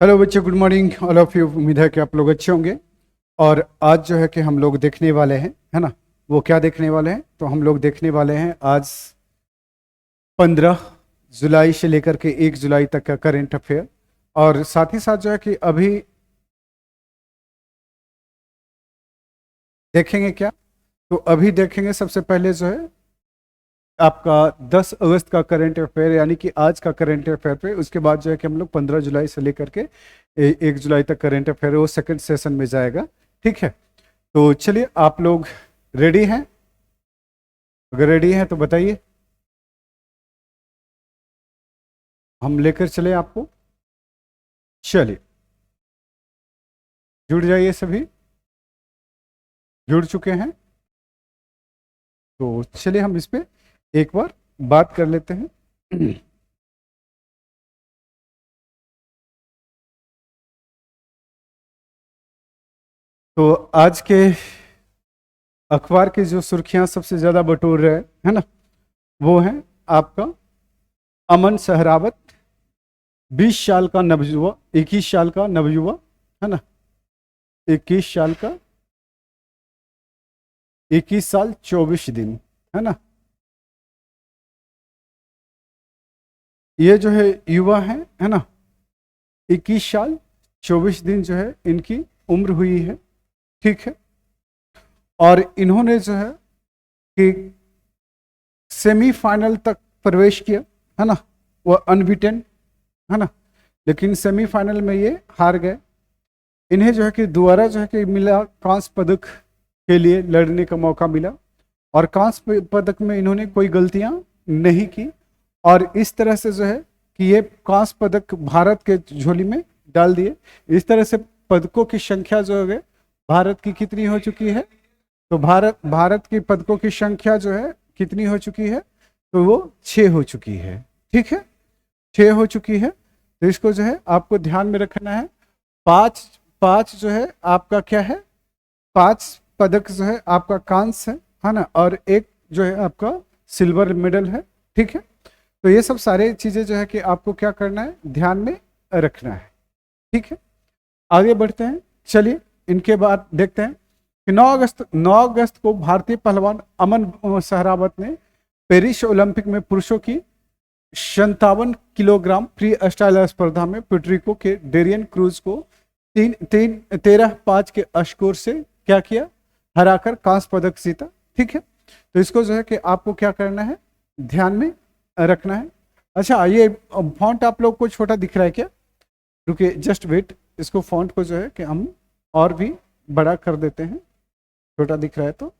Hello बच्चों, good morning all of you. उम्मीद है कि आप लोग अच्छे होंगे। और आज जो है कि हम लोग देखने वाले हैं, है ना, वो क्या देखने वाले हैं, तो हम लोग देखने वाले हैं आज 15 जुलाई से लेकर के 1 जुलाई तक का करेंट अफेयर। और साथ ही साथ जो है कि अभी देखेंगे क्या, तो अभी देखेंगे सबसे पहले जो है आपका 10 अगस्त का करेंट अफेयर, यानी कि आज का करेंट अफेयर पे। उसके बाद जो है कि हम लोग 15 जुलाई से लेकर के 1 जुलाई तक करेंट अफेयर वो सेकंड सेशन में जाएगा। ठीक है, तो चलिए आप लोग रेडी हैं? अगर रेडी हैं तो बताइए, हम लेकर चले आपको। चलिए, जुड़ जाइए सभी। जुड़ चुके हैं तो चलिए हम इस पे एक बार बात कर लेते हैं। तो आज के अखबार की जो सुर्खियां सबसे ज्यादा बटोर रहे हैं, है ना, वो है आपका अमन सहरावत, 20 साल का नवयुवा, 21 साल का नवयुवा, है ना, 21 साल का, 21 साल 24 दिन, है ना। ये जो है युवा है ना, 21 साल 24 दिन जो है इनकी उम्र हुई है। ठीक है, और इन्होंने जो है कि सेमीफाइनल तक प्रवेश किया, है ना, वो अनबीटेन, है ना, लेकिन सेमीफाइनल में ये हार गए। इन्हें जो है कि दोबारा जो है कि मिला, कांस्य पदक के लिए लड़ने का मौका मिला, और कांस्य पदक में इन्होंने कोई गलतियां नहीं की, और इस तरह से जो है कि ये कांस्य पदक भारत के झोली में डाल दिए। इस तरह से पदकों की संख्या जो है भारत की कितनी हो चुकी है, तो भारत की पदकों की संख्या जो है कितनी हो चुकी है, तो वो 6 हो चुकी है। ठीक है, 6 हो चुकी है। तो इसको जो है आपको ध्यान में रखना है। पांच पांच जो है आपका क्या है, 5 पदक जो है आपका कांस्य है ना, और एक जो है आपका सिल्वर मेडल है। ठीक है, तो ये सब सारे चीजें जो है कि आपको क्या करना है, ध्यान में रखना है। ठीक है, आगे बढ़ते हैं। चलिए इनके बाद देखते हैं कि 9 अगस्त को भारतीय पहलवान अमन सहरावत ने पेरिस ओलंपिक में पुरुषों की 57 किलोग्राम फ्री स्टाइल स्पर्धा में पुर्टरिको के डेरियन क्रूज को 13-5 के स्कोर से क्या किया, हराकर कांस्य पदक जीता। ठीक है, तो इसको जो है कि आपको क्या करना है, ध्यान में रखना है। अच्छा, ये फॉन्ट आप लोग को छोटा दिख रहा है क्या? रुकिए, जस्ट वेट, इसको फॉन्ट को जो है कि हम और भी बड़ा कर देते हैं, छोटा दिख रहा है तो।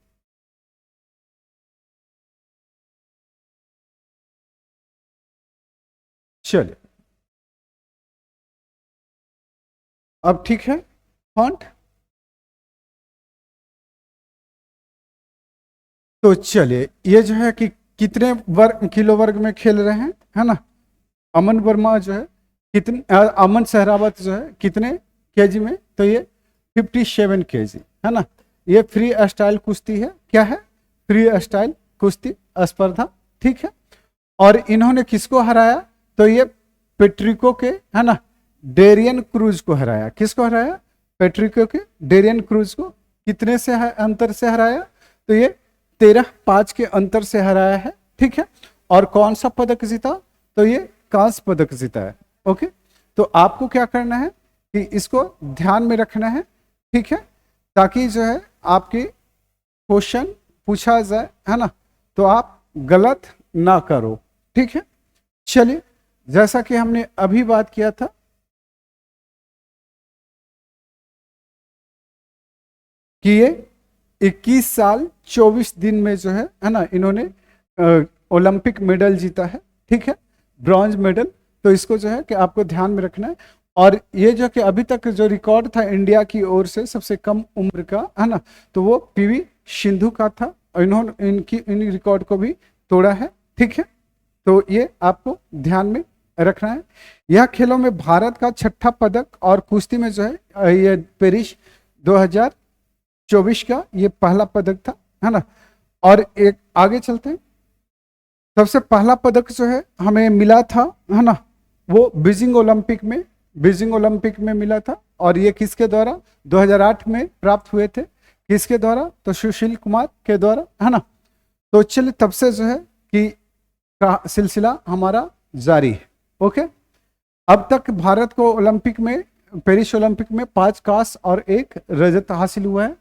चलिए, अब ठीक है फॉन्ट। तो चलिए, ये जो है कि कितने किलो वर्ग में खेल रहे हैं, है ना, अमन वर्मा जो है कितने, अमन सहरावत जो है कितने केजी में, तो ये 57 केजी, है ना। ये फ्री स्टाइल कुश्ती है, क्या है, फ्री स्टाइल कुश्ती स्पर्धा। ठीक है, और इन्होंने किसको हराया, तो ये पेट्रिको के, है ना, डेरियन क्रूज को हराया। किसको हराया, पेट्रिको के डेरियन क्रूज को कितने से अंतर से हराया, तो ये 13-5 के अंतर से हराया है। ठीक है, और कौन सा पदक जीता, तो ये कांस्य पदक जीता है। ओके, तो आपको क्या करना है कि इसको ध्यान में रखना है। ठीक है, ताकि जो है आपके क्वेश्चन पूछा जाए, है ना, तो आप गलत ना करो। ठीक है, चलिए, जैसा कि हमने अभी बात किया था कि ये 21 साल 24 दिन में जो है ना, इन्होंने ओलंपिक मेडल जीता है। ठीक है, ब्रॉन्ज मेडल। तो इसको जो है कि आपको ध्यान में रखना है। और ये जो कि अभी तक जो रिकॉर्ड था इंडिया की ओर से सबसे कम उम्र का, है ना, तो वो पीवी सिंधु का था, और इन्होंने इन रिकॉर्ड को भी तोड़ा है। ठीक है, तो ये आपको ध्यान में रखना है। यह खेलों में भारत का 6ठा पदक, और कुश्ती में जो है ये पेरिस 2024 का ये पहला पदक था, है ना। और एक आगे चलते हैं, सबसे पहला पदक जो है हमें मिला था, है ना, वो बीजिंग ओलंपिक में बीजिंग ओलंपिक में मिला था, और ये किसके द्वारा 2008 में प्राप्त हुए थे, किसके द्वारा, तो सुशील कुमार के द्वारा, है ना। तो चलिए तब से जो है कि का सिलसिला हमारा जारी है। ओके, अब तक भारत को ओलंपिक में, पेरिस ओलंपिक में 5 कांस्य और 1 रजत हासिल हुआ है।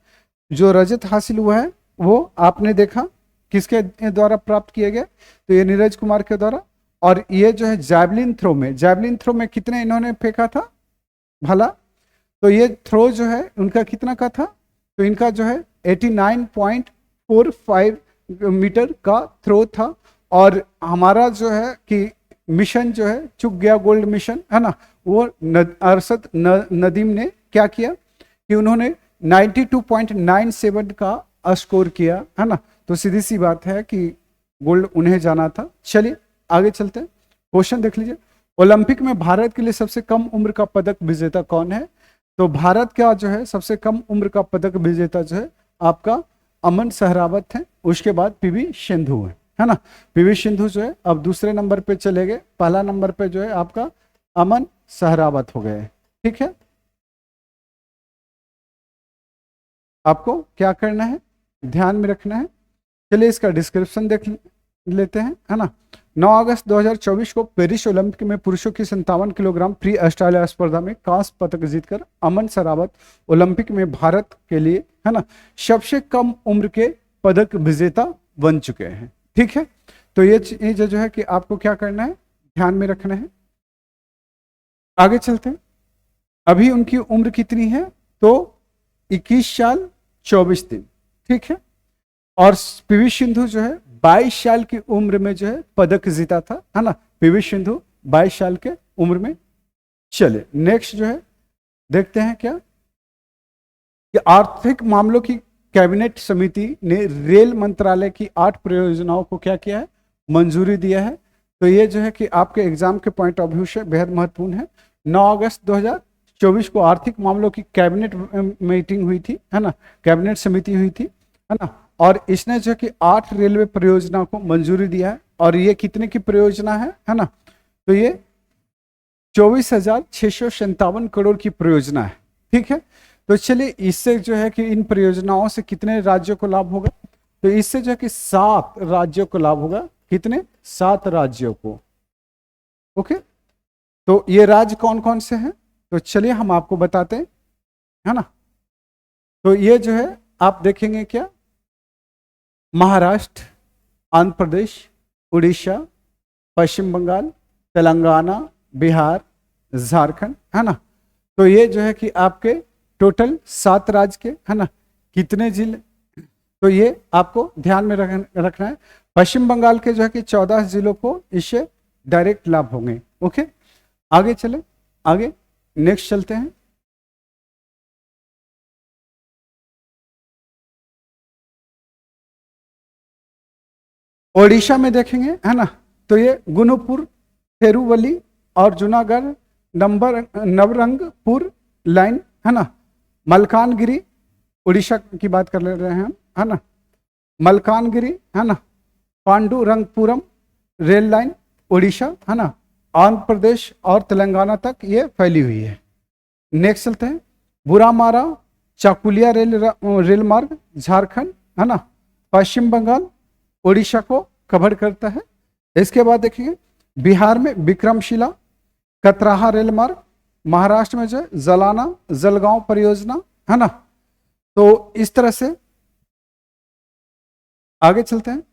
जो रजत हासिल हुआ है वो आपने देखा किसके द्वारा प्राप्त किए गए, तो ये नीरज कुमार के द्वारा। और ये जो है जैवलिन थ्रो में कितने इन्होंने फेंका था भला, तो ये थ्रो जो है उनका कितना का था, तो इनका जो है 89.45 मीटर का थ्रो था। और हमारा जो है कि मिशन जो है चुक गया गोल्ड मिशन, है ना, वो अरशद नदीम ने क्या किया कि उन्होंने 92.97 का स्कोर किया, है ना। तो सीधी सी बात है कि गोल्ड उन्हें जाना था। चलिए आगे चलते हैं, क्वेश्चन देख लीजिए। ओलंपिक में भारत के लिए सबसे कम उम्र का पदक विजेता कौन है, तो भारत का जो है सबसे कम उम्र का पदक विजेता जो है आपका अमन सहरावत है, उसके बाद पीवी सिंधु है ना। पीवी सिंधु जो है अब दूसरे नंबर पे चले गए, पहला नंबर पे जो है आपका अमन सहरावत हो गए। ठीक है, आपको क्या करना है, ध्यान में रखना है। चलिए इसका डिस्क्रिप्शन देख लेते हैं, है ना। 9 अगस्त 2024 को पेरिस ओलंपिक में पुरुषों की 57 किलोग्राम फ्री स्टाइल स्पर्धा में कांस्य पदक जीतकर अमन सहरावत ओलंपिक में भारत के लिए, है ना, सबसे कम उम्र के पदक विजेता बन चुके हैं। ठीक है, तो ये चीज जो है कि आपको क्या करना है, ध्यान में रखना है। आगे चलते हैं, अभी उनकी उम्र कितनी है, तो 21 साल 24 दिन। ठीक है, और पीवी सिंधु जो है 22 साल की उम्र में जो है पदक जीता था, है ना। पीवी सिंधु 22 साल के उम्र में। चले नेक्स्ट जो है देखते हैं क्या कि आर्थिक मामलों की कैबिनेट समिति ने रेल मंत्रालय की 8 परियोजनाओं को क्या किया है, मंजूरी दिया है। तो ये जो है कि आपके एग्जाम के पॉइंट ऑफ व्यू से बेहद महत्वपूर्ण है। 9 अगस्त 2024 को आर्थिक मामलों की कैबिनेट मीटिंग हुई थी, है ना, कैबिनेट समिति हुई थी, है ना। और इसने जो कि 8 रेलवे परियोजना को मंजूरी दिया है। और ये कितने की परियोजना है ना, तो ये 24,657 करोड़ की परियोजना है। ठीक है, तो चलिए इससे जो है कि इन परियोजनाओं से कितने राज्यों को लाभ होगा, तो इससे जो है कि 7 राज्यों को लाभ होगा। कितने, 7 राज्यों को। ओके, तो ये राज्य कौन कौन से हैं, तो चलिए हम आपको बताते हैं, है ना। तो ये जो है आप देखेंगे क्या, महाराष्ट्र, आंध्र प्रदेश, उड़ीसा, पश्चिम बंगाल, तेलंगाना, बिहार, झारखंड, है ना। तो ये जो है कि आपके टोटल 7 राज्य के, है ना, कितने जिले, तो ये आपको ध्यान में रखना है। पश्चिम बंगाल के जो है कि 14 जिलों को इससे डायरेक्ट लाभ होंगे। ओके, आगे चले, आगे नेक्स्ट चलते हैं। ओडिशा में देखेंगे, है ना, तो ये गुनुपुर, थेरुवली और जूनागढ़ नवरंगपुर लाइन, है ना। मलकानगिरी, उड़ीसा की बात कर ले रहे हैं हम, है ना। मलकानगिरी, है ना, पांडुरंगपुरम रेल लाइन उड़ीसा, है ना, आंध्र प्रदेश और तेलंगाना तक ये फैली हुई है। नेक्स्ट चलते हैं, बुरामारा चाकुलिया रेल मार्ग झारखंड, है ना, पश्चिम बंगाल, उड़ीसा को कवर करता है। इसके बाद देखेंगे बिहार में विक्रमशिला कतराहा रेल मार्ग, महाराष्ट्र में जो है जलाना जलगांव परियोजना, है ना। तो इस तरह से आगे चलते हैं।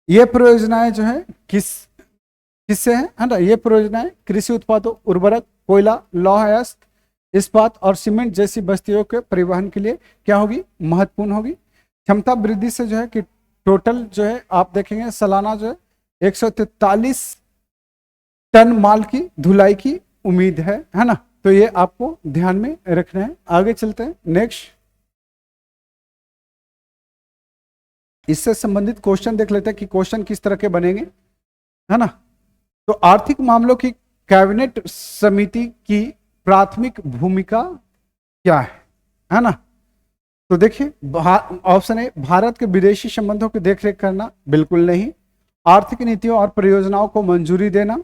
ये परियोजनाएं जो है किससे है ना, ये परियोजनाएं कृषि उत्पादों, उर्वरक, कोयला, लौह अयस्क, इस्पात और सीमेंट जैसी बस्तियों के परिवहन के लिए क्या होगी, महत्वपूर्ण होगी। क्षमता वृद्धि से जो है कि टोटल जो है आप देखेंगे सालाना जो है 143 टन माल की धुलाई की उम्मीद है ना। तो ये आपको ध्यान में रखना है। आगे चलते हैं नेक्स्ट, इससे संबंधित क्वेश्चन देख लेते हैं कि क्वेश्चन किस तरह के बनेंगे, है ना। तो आर्थिक मामलों की कैबिनेट समिति की प्राथमिक भूमिका क्या है ना। तो देखिए ऑप्शन ए, भारत के विदेशी संबंधों की देखरेख करना, बिल्कुल नहीं। आर्थिक नीतियों और परियोजनाओं को मंजूरी देना,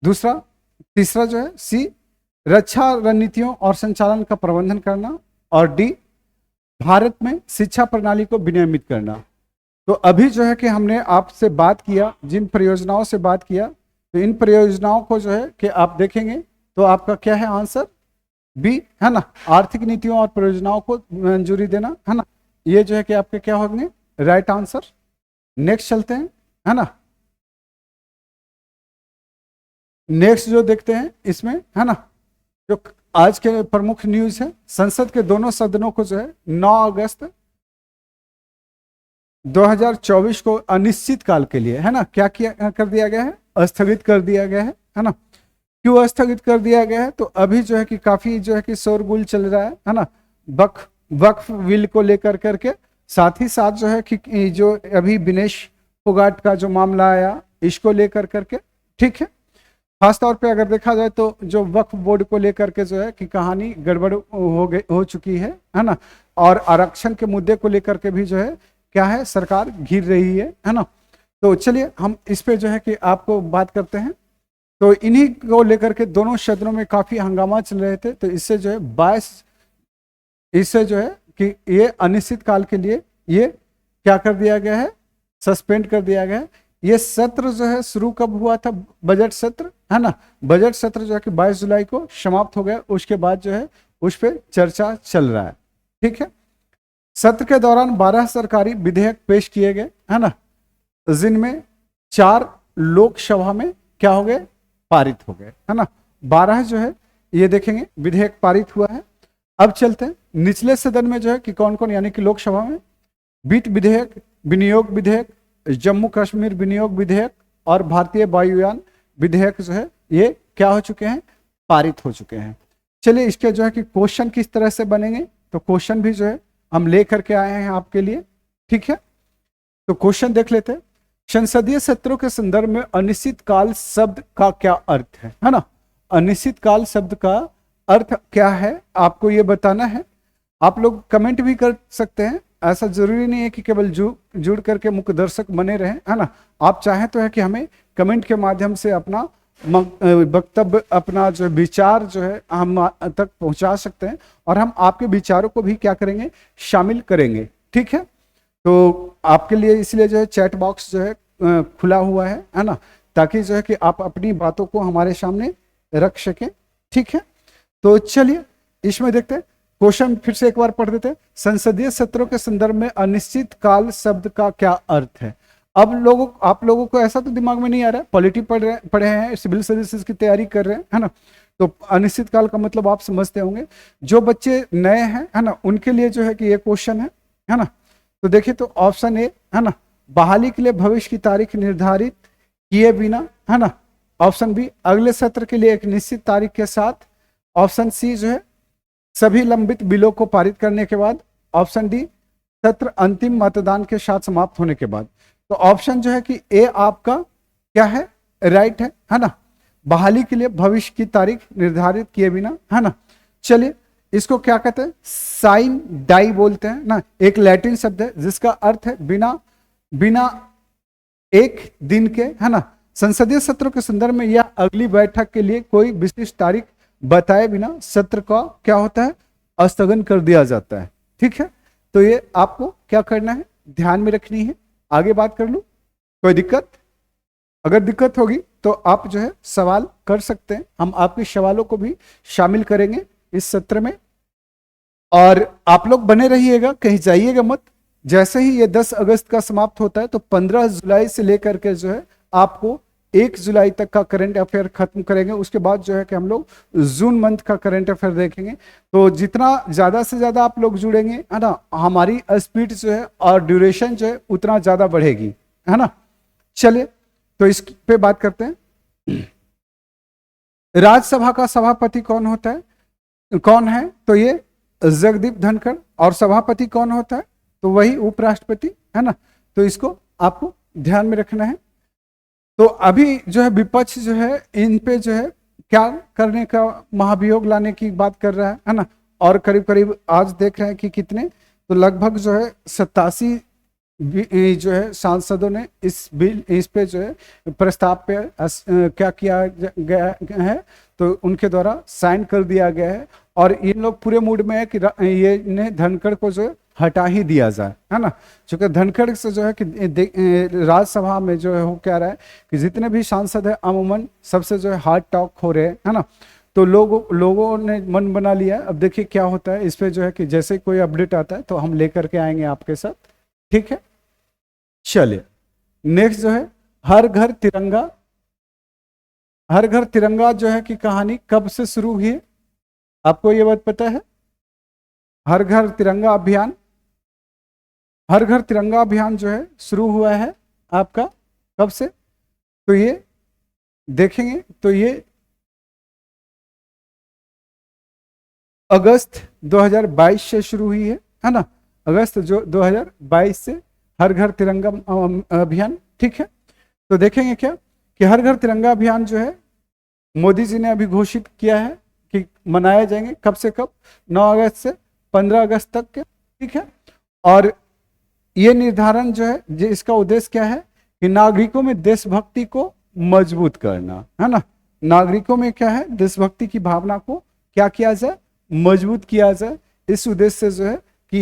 दूसरा, तीसरा जो है सी, रक्षा रणनीतियों और संचालन का प्रबंधन करना, और डी, भारत में शिक्षा प्रणाली को विनियमित करना। तो अभी जो है कि हमने आपसे बात किया, जिन परियोजनाओं से बात किया, तो इन परियोजनाओं को जो है कि आप देखेंगे तो आपका क्या है आंसर, बी है ना, आर्थिक नीतियों और परियोजनाओं को मंजूरी देना, है ना, ये जो है कि आपके क्या होंगे राइट आंसर। नेक्स्ट चलते हैं, है ना, नेक्स्ट जो देखते हैं इसमें, है ना, जो आज के प्रमुख न्यूज है, संसद के दोनों सदनों को जो है 9 अगस्त 2024 को अनिश्चित काल के लिए, है ना, क्या किया कर दिया गया है, स्थगित कर दिया गया है ना। क्यों स्थगित कर दिया गया है, तो अभी जो है कि काफी जो है कि शोरगुल चल रहा है ना, वक्फ विल को लेकर करके, साथ ही साथ जो है कि जो अभी विनेश फोगाट का जो मामला आया इसको लेकर करके, ठीक है। खासतौर पे अगर देखा जाए तो जो वक्फ बोर्ड को लेकर के जो है कि कहानी गड़बड़ हो चुकी है ना, और आरक्षण के मुद्दे को लेकर के भी जो है क्या है सरकार घिर रही है ना। तो चलिए हम इस पे जो है कि आपको बात करते हैं। तो इन्हीं को लेकर के दोनों सदनों में काफी हंगामा चल रहे थे, तो इससे जो है 22 इससे जो है कि ये अनिश्चित काल के लिए ये क्या कर दिया गया है, सस्पेंड कर दिया गया है। ये सत्र जो है शुरू कब हुआ था, बजट सत्र, है ना, बजट सत्र जो है कि 22 जुलाई को समाप्त हो गया, उसके बाद जो है उस पर चर्चा चल रहा है, ठीक है। सत्र के दौरान 12 सरकारी विधेयक पेश किए गए, है ना, जिनमें 4 लोकसभा में क्या हो गए, पारित हो गए, है ना। 12 जो है ये देखेंगे विधेयक पारित हुआ है। अब चलते हैं निचले सदन में जो है कि कौन कौन, यानी कि लोकसभा में वित्त विधेयक, विनियोग विधेयक, जम्मू कश्मीर विनियोग विधेयक और भारतीय वायुयान विधेयक जो है ये क्या हो चुके हैं, पारित हो चुके हैं। चलिए इसके जो है कि क्वेश्चन किस तरह से बनेंगे, तो क्वेश्चन भी जो है हम ले करके आए हैं आपके लिए, ठीक है। तो क्वेश्चन देख लेते हैं। संसदीय सत्रों के संदर्भ में अनिश्चित काल शब्द का क्या अर्थ है ना, अनिश्चित काल शब्द का अर्थ क्या है आपको ये बताना है। आप लोग कमेंट भी कर सकते हैं, ऐसा जरूरी नहीं है कि केवल जुड़ करके मुख्य दर्शक बने रहें, है ना। आप चाहें तो है कि हमें कमेंट के माध्यम से अपना वक्तव्य, अपना जो विचार जो है हम तक पहुंचा सकते हैं, और हम आपके विचारों को भी क्या करेंगे, शामिल करेंगे, ठीक है। तो आपके लिए इसलिए जो है चैट बॉक्स जो है खुला हुआ है ना, ताकि जो है कि आप अपनी बातों को हमारे सामने रख सकें, ठीक है। तो चलिए इसमें देखते हैं, क्वेश्चन फिर से एक बार पढ़ देते हैं। संसदीय सत्रों के संदर्भ में अनिश्चित काल शब्द का क्या अर्थ है। अब आप लोगों को ऐसा तो दिमाग में नहीं आ रहा है, पॉलिटी पढ़े हैं, सिविल सर्विसेज की तैयारी कर रहे हैं, है ना, तो अनिश्चित काल का मतलब आप समझते होंगे। जो बच्चे नए हैं, है ना, उनके लिए जो है कि ये क्वेश्चन है ना। तो देखिए, तो ऑप्शन ए, है ना, बहाली के लिए भविष्य की तारीख निर्धारित किए बिना, है ना। ऑप्शन बी, अगले सत्र के लिए एक निश्चित तारीख के साथ। ऑप्शन सी जो है सभी लंबित बिलों को पारित करने के बाद। ऑप्शन डी, सत्र अंतिम मतदान के साथ समाप्त होने के बाद। तो ऑप्शन जो है कि ए आपका क्या है, राइट है ना, बहाली के लिए भविष्य की तारीख निर्धारित किए बिना, है ना। चलिए इसको क्या कहते हैं, साइन डाई बोलते हैं ना, एक लैटिन शब्द है जिसका अर्थ है बिना एक दिन के, है ना। संसदीय सत्रों के संदर्भ में या अगली बैठक के लिए कोई विशिष्ट तारीख बताए बिना सत्र का क्या होता है, स्थगन कर दिया जाता है, ठीक है। तो ये आपको क्या करना है, ध्यान में रखनी है। आगे बात कर लूं, कोई दिक्कत, अगर दिक्कत होगी तो आप जो है सवाल कर सकते हैं, हम आपके सवालों को भी शामिल करेंगे इस सत्र में। और आप लोग बने रहिएगा, कहीं जाइएगा मत। जैसे ही ये 10 अगस्त का समाप्त होता है तो 15 जुलाई से लेकर के जो है आपको 1 जुलाई तक का करंट अफेयर खत्म करेंगे। उसके बाद जो है कि हम लोग जून मंथ का करंट अफेयर देखेंगे। तो जितना ज्यादा से ज्यादा आप लोग जुड़ेंगे, है ना, हमारी स्पीड जो है और ड्यूरेशन जो है उतना ज्यादा बढ़ेगी, है ना। चलिए तो इस पे बात करते हैं। राज्यसभा का सभापति कौन होता है, कौन है, तो ये जगदीप धनखड़। और सभापति कौन होता है, तो वही उपराष्ट्रपति, है ना। तो इसको आपको ध्यान में रखना है। तो अभी जो है विपक्ष जो है इन पे जो है क्या करने का, महाभियोग लाने की बात कर रहा है ना। और करीब करीब आज देख रहे हैं कि कितने, तो लगभग जो है 87 जो है सांसदों ने इस पे जो है प्रस्ताव पे क्या किया गया है, तो उनके द्वारा साइन कर दिया गया है। और इन लोग पूरे मूड में है कि ये ने धनखड़ को जो है हटा ही दिया जाए, है ना। चूंकि धनखड़ से जो है कि राज्यसभा में जो है वो कह रहा है कि जितने भी सांसद है अमूमन सबसे जो है हार्ड टॉक हो रहे हैं, है ना। तो लोगों ने मन बना लिया। अब देखिए क्या होता है इस पे जो है कि जैसे कोई अपडेट आता है तो हम लेकर के आएंगे आपके साथ, ठीक है। चलिए नेक्स्ट जो है हर घर तिरंगा। हर घर तिरंगा जो है कि कहानी कब से शुरू हुई है, आपको ये बात पता है? हर घर तिरंगा अभियान, हर घर तिरंगा अभियान जो है शुरू हुआ है आपका कब से? तो ये देखेंगे तो ये अगस्त 2022 से शुरू हुई है ना। अगस्त जो 2022 से हर घर तिरंगा अभियान, ठीक है। तो देखेंगे क्या कि हर घर तिरंगा अभियान जो है मोदी जी ने अभी घोषित किया है कि मनाए जाएंगे कब से कब, 9 अगस्त से 15 अगस्त तक के, ठीक है। और ये निर्धारण जो है इसका उद्देश्य क्या है कि नागरिकों में देशभक्ति को मजबूत करना, है ना। नागरिकों में क्या है, देशभक्ति की भावना को क्या किया जाए, मजबूत किया जाए। इस उद्देश्य से जो है कि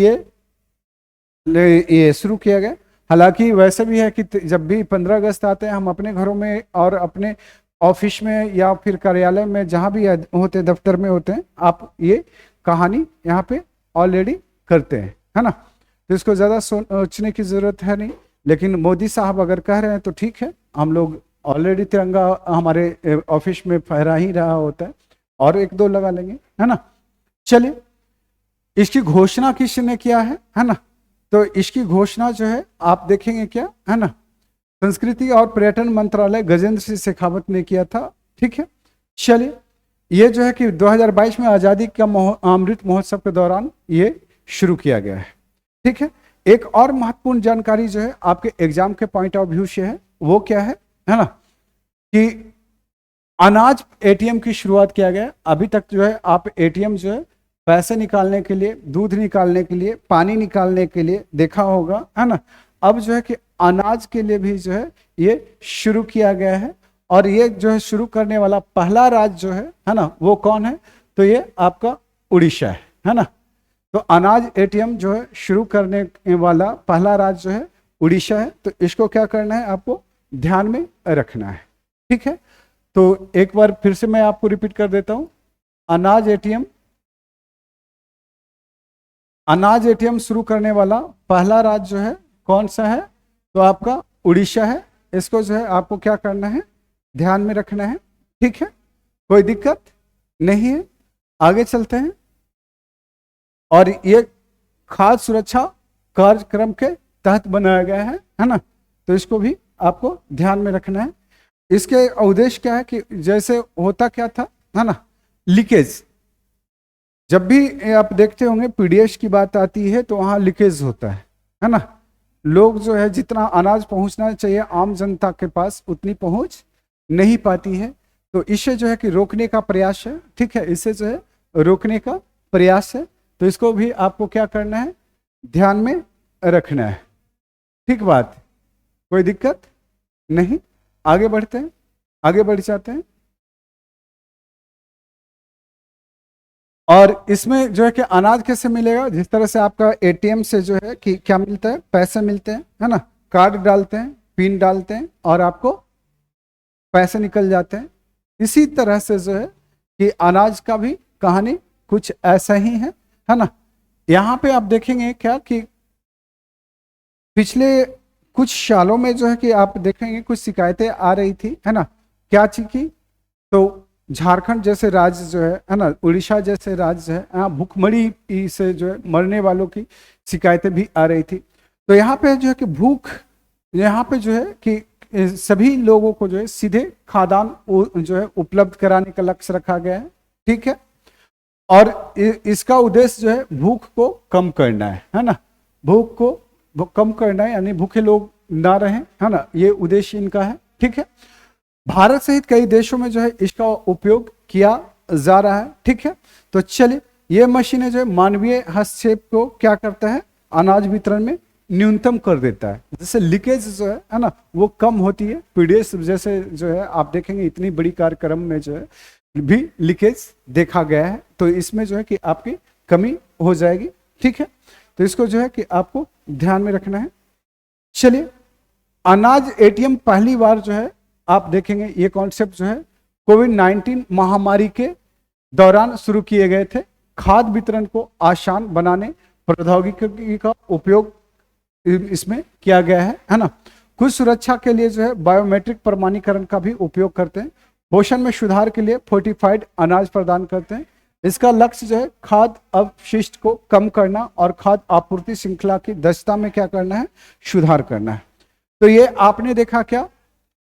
ये शुरू किया गया। हालांकि वैसे भी है कि जब भी 15 अगस्त आते हैं हम अपने घरों में और अपने ऑफिस में या फिर कार्यालय में जहां भी होते हैं, दफ्तर में होते हैं, आप ये कहानी यहाँ पे ऑलरेडी करते हैं, है ना। तो इसको ज़्यादा सोचने की ज़रूरत है नहीं। लेकिन मोदी साहब अगर कह रहे हैं तो ठीक है, हम लोग ऑलरेडी तिरंगा हमारे ऑफिस में फहरा ही रहा होता है, और 1-2 लगा लेंगे, है ना। चलिए इसकी घोषणा किसने किया है ना। तो इसकी घोषणा जो है आप देखेंगे क्या, है ना, संस्कृति और पर्यटन मंत्रालय गजेंद्र सिंह शेखावत ने किया था, ठीक है। चलिए ये जो है कि 2022 में आज़ादी का अमृत महोत्सव के दौरान ये शुरू किया गया है, ठीक है। एक और महत्वपूर्ण जानकारी जो है आपके एग्जाम के पॉइंट ऑफ व्यू से है, वो क्या है ना, कि अनाज एटीएम की शुरुआत किया गया। अभी तक जो है आप एटीएम जो है पैसे निकालने के लिए, दूध निकालने के लिए, पानी निकालने के लिए देखा होगा, है ना। अब जो है कि अनाज के लिए भी जो है ये शुरू किया गया है। और ये जो है शुरू करने वाला पहला राज्य जो है ना, वो कौन है? तो ये आपका उड़ीसा है ना। तो अनाज एटीएम जो है शुरू करने वाला पहला राज्य जो है उड़ीसा है। तो इसको क्या करना है, आपको ध्यान में रखना है, ठीक है। तो एक बार फिर से मैं आपको रिपीट कर देता हूं, अनाज एटीएम शुरू करने वाला पहला राज्य जो है कौन सा है? तो आपका उड़ीसा है। इसको जो है आपको क्या करना है, ध्यान में रखना है, ठीक है। कोई दिक्कत नहीं है, आगे चलते हैं। और ये खाद्य सुरक्षा कार्यक्रम के तहत बनाया गया है ना। तो इसको भी आपको ध्यान में रखना है। इसके उद्देश्य क्या है कि जैसे होता क्या था, है ना, लीकेज। जब भी आप देखते होंगे पीडीएस की बात आती है तो वहाँ लीकेज होता है ना। लोग जो है जितना अनाज पहुंचना चाहिए आम जनता के पास उतनी पहुंच नहीं पाती है। तो इसे जो है कि रोकने का प्रयास है, ठीक है। इसे जो है रोकने का प्रयास है। तो इसको भी आपको क्या करना है, ध्यान में रखना है, ठीक बात। कोई दिक्कत नहीं, आगे बढ़ते हैं, आगे बढ़ जाते हैं। और इसमें जो है कि अनाज कैसे मिलेगा, जिस तरह से आपका एटीएम से जो है कि क्या मिलता है, पैसे मिलते हैं, है ना। कार्ड डालते हैं, पिन डालते हैं और आपको पैसे निकल जाते हैं। इसी तरह से जो है कि अनाज का भी कहानी कुछ ऐसा ही है ना। यहाँ पे आप देखेंगे क्या कि पिछले कुछ सालों में जो है कि आप देखेंगे कुछ शिकायतें आ रही थी, है ना, क्या चीज की? तो झारखंड जैसे राज्य जो है ना, उड़ीसा जैसे राज्य है, यहाँ भूखमरी से जो है मरने वालों की शिकायतें भी आ रही थी। तो यहाँ पे जो है कि भूख, यहाँ पे जो है कि सभी लोगों को जो है सीधे खाद्यान्न जो है उपलब्ध कराने का लक्ष्य रखा गया है, ठीक है। और इसका उद्देश्य जो है भूख को कम करना है ना। भूख को कम करना है, यानी भूखे लोग ना रहें, है ना, ये उद्देश्य इनका है, ठीक है। भारत सहित कई देशों में जो है इसका उपयोग किया जा रहा है, ठीक है। तो चलिए ये मशीनें जो है मानवीय हस्तक्षेप को क्या करता है, अनाज वितरण में न्यूनतम कर देता है। जैसे लीकेज जो है ना, वो कम होती है। पीडीएस जैसे जो है आप देखेंगे इतनी बड़ी कार्यक्रम में जो है भी लीकेज देखा गया है, तो इसमें जो है कि आपकी कमी हो जाएगी। ठीक है, तो इसको जो है कि आपको ध्यान में रखना है। चलिए, अनाज एटीएम पहली बार जो है आप देखेंगे ये कॉन्सेप्ट जो है कोविड-19 महामारी के दौरान शुरू किए गए थे। खाद्य वितरण को आसान बनाने प्रौद्योगिकी का उपयोग इसमें किया गया है ना। कुछ सुरक्षा के लिए जो है बायोमेट्रिक प्रमाणीकरण का भी उपयोग करते हैं। पोषण में सुधार के लिए फोर्टिफाइड अनाज प्रदान करते हैं। इसका लक्ष्य जो है खाद्य अपशिष्ट को कम करना और खाद्य आपूर्ति श्रृंखला की दक्षता में क्या करना है, सुधार करना है। तो ये आपने देखा क्या,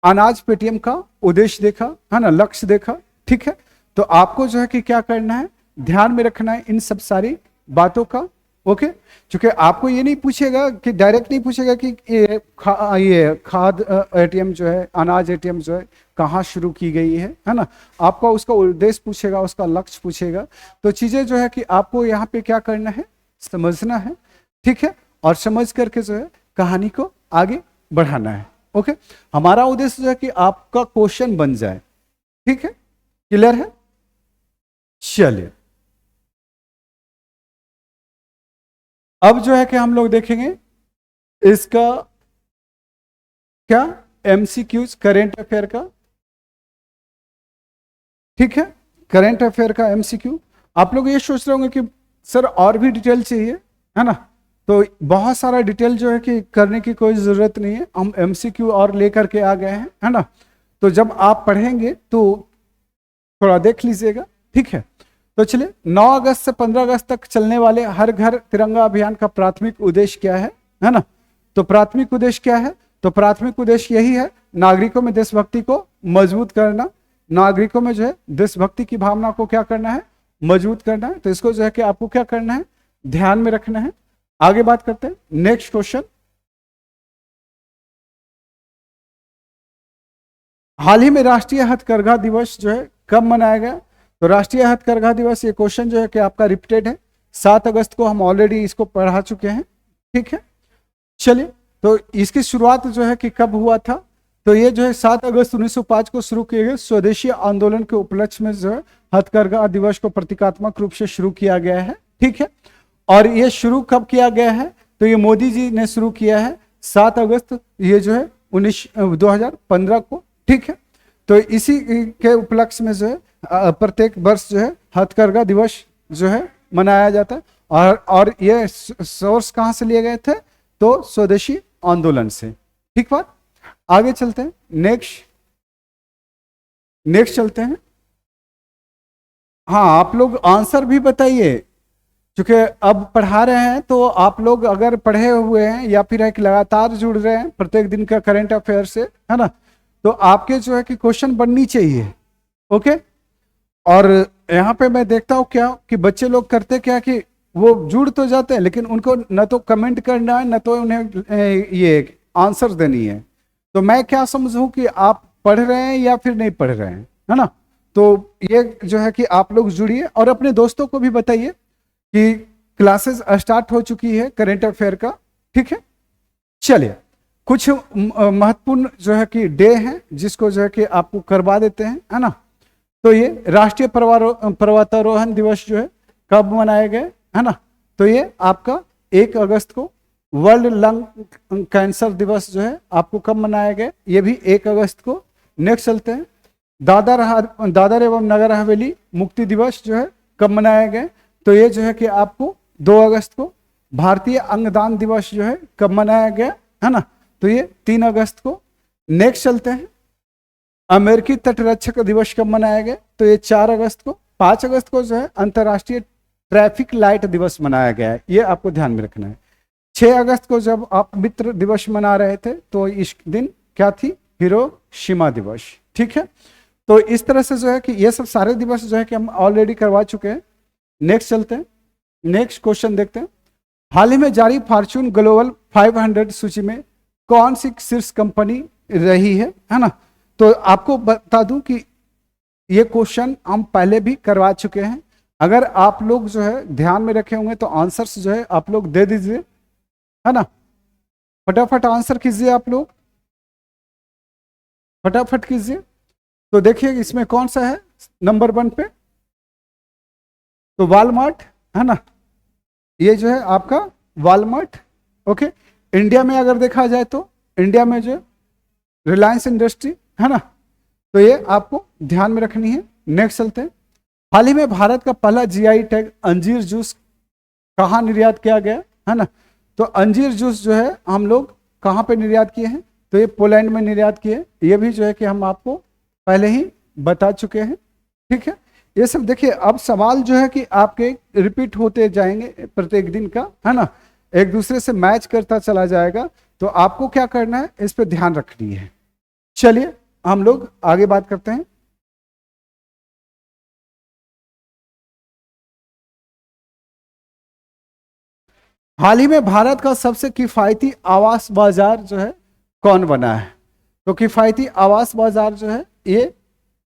अनाज पेटीएम का उद्देश्य देखा है ना, लक्ष्य देखा। ठीक है, तो आपको जो है कि क्या करना है, ध्यान में रखना है इन सब सारी बातों का। ओके, क्योंकि आपको ये नहीं पूछेगा कि डायरेक्ट नहीं पूछेगा कि ये खाद एटीएम जो है, अनाज एटीएम जो है कहाँ शुरू की गई है ना। आपका उसका उद्देश्य पूछेगा, उसका लक्ष्य पूछेगा। तो चीजें जो है कि आपको यहाँ पे क्या करना है, समझना है। ठीक है, और समझ करके जो है कहानी को आगे बढ़ाना है। ओके, हमारा उद्देश्य जो है कि आपका क्वेश्चन बन जाए। ठीक है, क्लियर है। चलिए, अब जो है कि हम लोग देखेंगे इसका क्या, एमसीक्यूज करेंट अफेयर का। ठीक है, करेंट अफेयर का एमसीक्यू। आप लोग ये सोच रहे होंगे कि सर और भी डिटेल चाहिए, है ना। तो बहुत सारा डिटेल जो है कि करने की कोई ज़रूरत नहीं है, हम एमसीक्यू और लेकर के आ गए हैं, है ना। तो जब आप पढ़ेंगे तो थोड़ा देख लीजिएगा। ठीक है, तो चलिए, 9 अगस्त से 15 अगस्त तक चलने वाले हर घर तिरंगा अभियान का प्राथमिक उद्देश्य क्या है ना। तो प्राथमिक उद्देश्य क्या है, तो प्राथमिक उद्देश्य यही है, नागरिकों में देशभक्ति को मजबूत करना। नागरिकों में जो है देशभक्ति की भावना को क्या करना है, मजबूत करना है। तो इसको जो है कि आपको क्या करना है, ध्यान में रखना है। आगे बात करते हैं, नेक्स्ट क्वेश्चन। हाल ही में राष्ट्रीय हथकरघा दिवस जो है कब मनाया गया। तो राष्ट्रीय हथकरघा दिवस, ये क्वेश्चन जो है कि आपका रिपीटेड है। 7 अगस्त को हम ऑलरेडी इसको पढ़ा चुके हैं। ठीक है, चलिए, तो इसकी शुरुआत जो है कि कब हुआ था, तो ये जो है 7 अगस्त 1905 को शुरू किए गए स्वदेशी आंदोलन के उपलक्ष्य में जो है हथकरघा दिवस को प्रतीकात्मक रूप से शुरू किया गया है। ठीक है, और ये शुरू कब किया गया है, तो ये मोदी जी ने शुरू किया है 7 अगस्त ये जो है 2015 को। ठीक है, तो इसी के उपलक्ष्य में जो है प्रत्येक वर्ष जो है हथकरघा दिवस जो है मनाया जाता है। और ये सोर्स कहाँ से लिए गए थे, तो स्वदेशी आंदोलन से। ठीक बात, आगे चलते हैं, नेक्स्ट चलते हैं। हाँ, आप लोग आंसर भी बताइए, क्योंकि अब पढ़ा रहे हैं तो आप लोग अगर पढ़े हुए हैं या फिर एक लगातार जुड़ रहे हैं प्रत्येक दिन का करंट अफेयर से, है ना, तो आपके जो है कि क्वेश्चन बननी चाहिए। ओके, और यहाँ पे मैं देखता हूँ क्या कि बच्चे लोग करते क्या कि वो जुड़ तो जाते हैं, लेकिन उनको न तो कमेंट करना है, न तो उन्हें ये आंसर देनी है। तो मैं क्या समझूं कि आप पढ़ रहे हैं या फिर नहीं पढ़ रहे हैं, है ना। तो ये जो है कि आप लोग जुड़िए और अपने दोस्तों को भी बताइए कि क्लासेस स्टार्ट हो चुकी है करंट अफेयर का। ठीक है, चलिए, कुछ महत्वपूर्ण जो है कि डे हैं जिसको जो है कि आपको करवा देते हैं, है ना। तो ये राष्ट्रीय पर्वतारोहण दिवस जो है कब मनाए गए, है ना। तो ये आपका 1 अगस्त को। वर्ल्ड लंग कैंसर दिवस जो है आपको कब मनाया गया, ये भी 1 अगस्त को। नेक्स्ट चलते हैं, दादर एवं नगर हवेली मुक्ति दिवस जो है कब मनाया गया, तो ये जो है कि आपको 2 अगस्त को। भारतीय अंगदान दिवस जो है कब मनाया गया, है ना, तो ये 3 अगस्त को। नेक्स्ट चलते हैं, अमेरिकी तटरक्षक दिवस कब मनाया गया, तो ये 4 अगस्त को। 5 अगस्त को जो है अंतर्राष्ट्रीय ट्रैफिक लाइट दिवस मनाया गया है, ये आपको ध्यान में रखना है। 6 अगस्त को जब आप मित्र दिवस मना रहे थे तो इस दिन क्या थी, हिरोशिमा दिवस। ठीक है, तो इस तरह से जो है कि ये सब सारे दिवस जो है कि हम ऑलरेडी करवा चुके हैं। नेक्स्ट चलते हैं, नेक्स्ट क्वेश्चन देखते हैं। हाल ही में जारी फॉर्च्यून ग्लोबल 500 सूची में कौन सी शीर्ष कंपनी रही है ना। तो आपको बता दूं कि ये क्वेश्चन हम पहले भी करवा चुके हैं। अगर आप लोग जो है ध्यान में रखे होंगे तो आंसर्स जो है आप लोग दे दीजिए, है ना। फटाफट आंसर कीजिए आप लोग, फटाफट कीजिए। तो देखिए इसमें कौन सा है नंबर 1 पे, तो वॉलमार्ट है ना, ये जो है आपका वॉलमार्ट। ओके, इंडिया में अगर देखा जाए तो इंडिया में जो रिलायंस इंडस्ट्री है ना, तो ये आपको ध्यान में रखनी है। नेक्स्ट चलते हैं। हाल ही में भारत का पहला जीआई टैग अंजीर जूस कहाँ निर्यात किया गया है ना, तो अंजीर जूस जो है हम लोग कहाँ पे निर्यात किए हैं, तो ये पोलैंड में निर्यात किए। ये भी जो है कि हम आपको पहले ही बता चुके हैं। ठीक है, ये सब देखिए। अब सवाल जो है कि आपके रिपीट होते जाएंगे प्रत्येक दिन का, है ना, एक दूसरे से मैच करता चला जाएगा। तो आपको क्या करना है, इस पे ध्यान रखनी है। चलिए हम लोग आगे बात करते हैं। हाल ही में भारत का सबसे किफायती आवास बाजार जो है कौन बना है, तो किफायती आवास बाजार जो है ये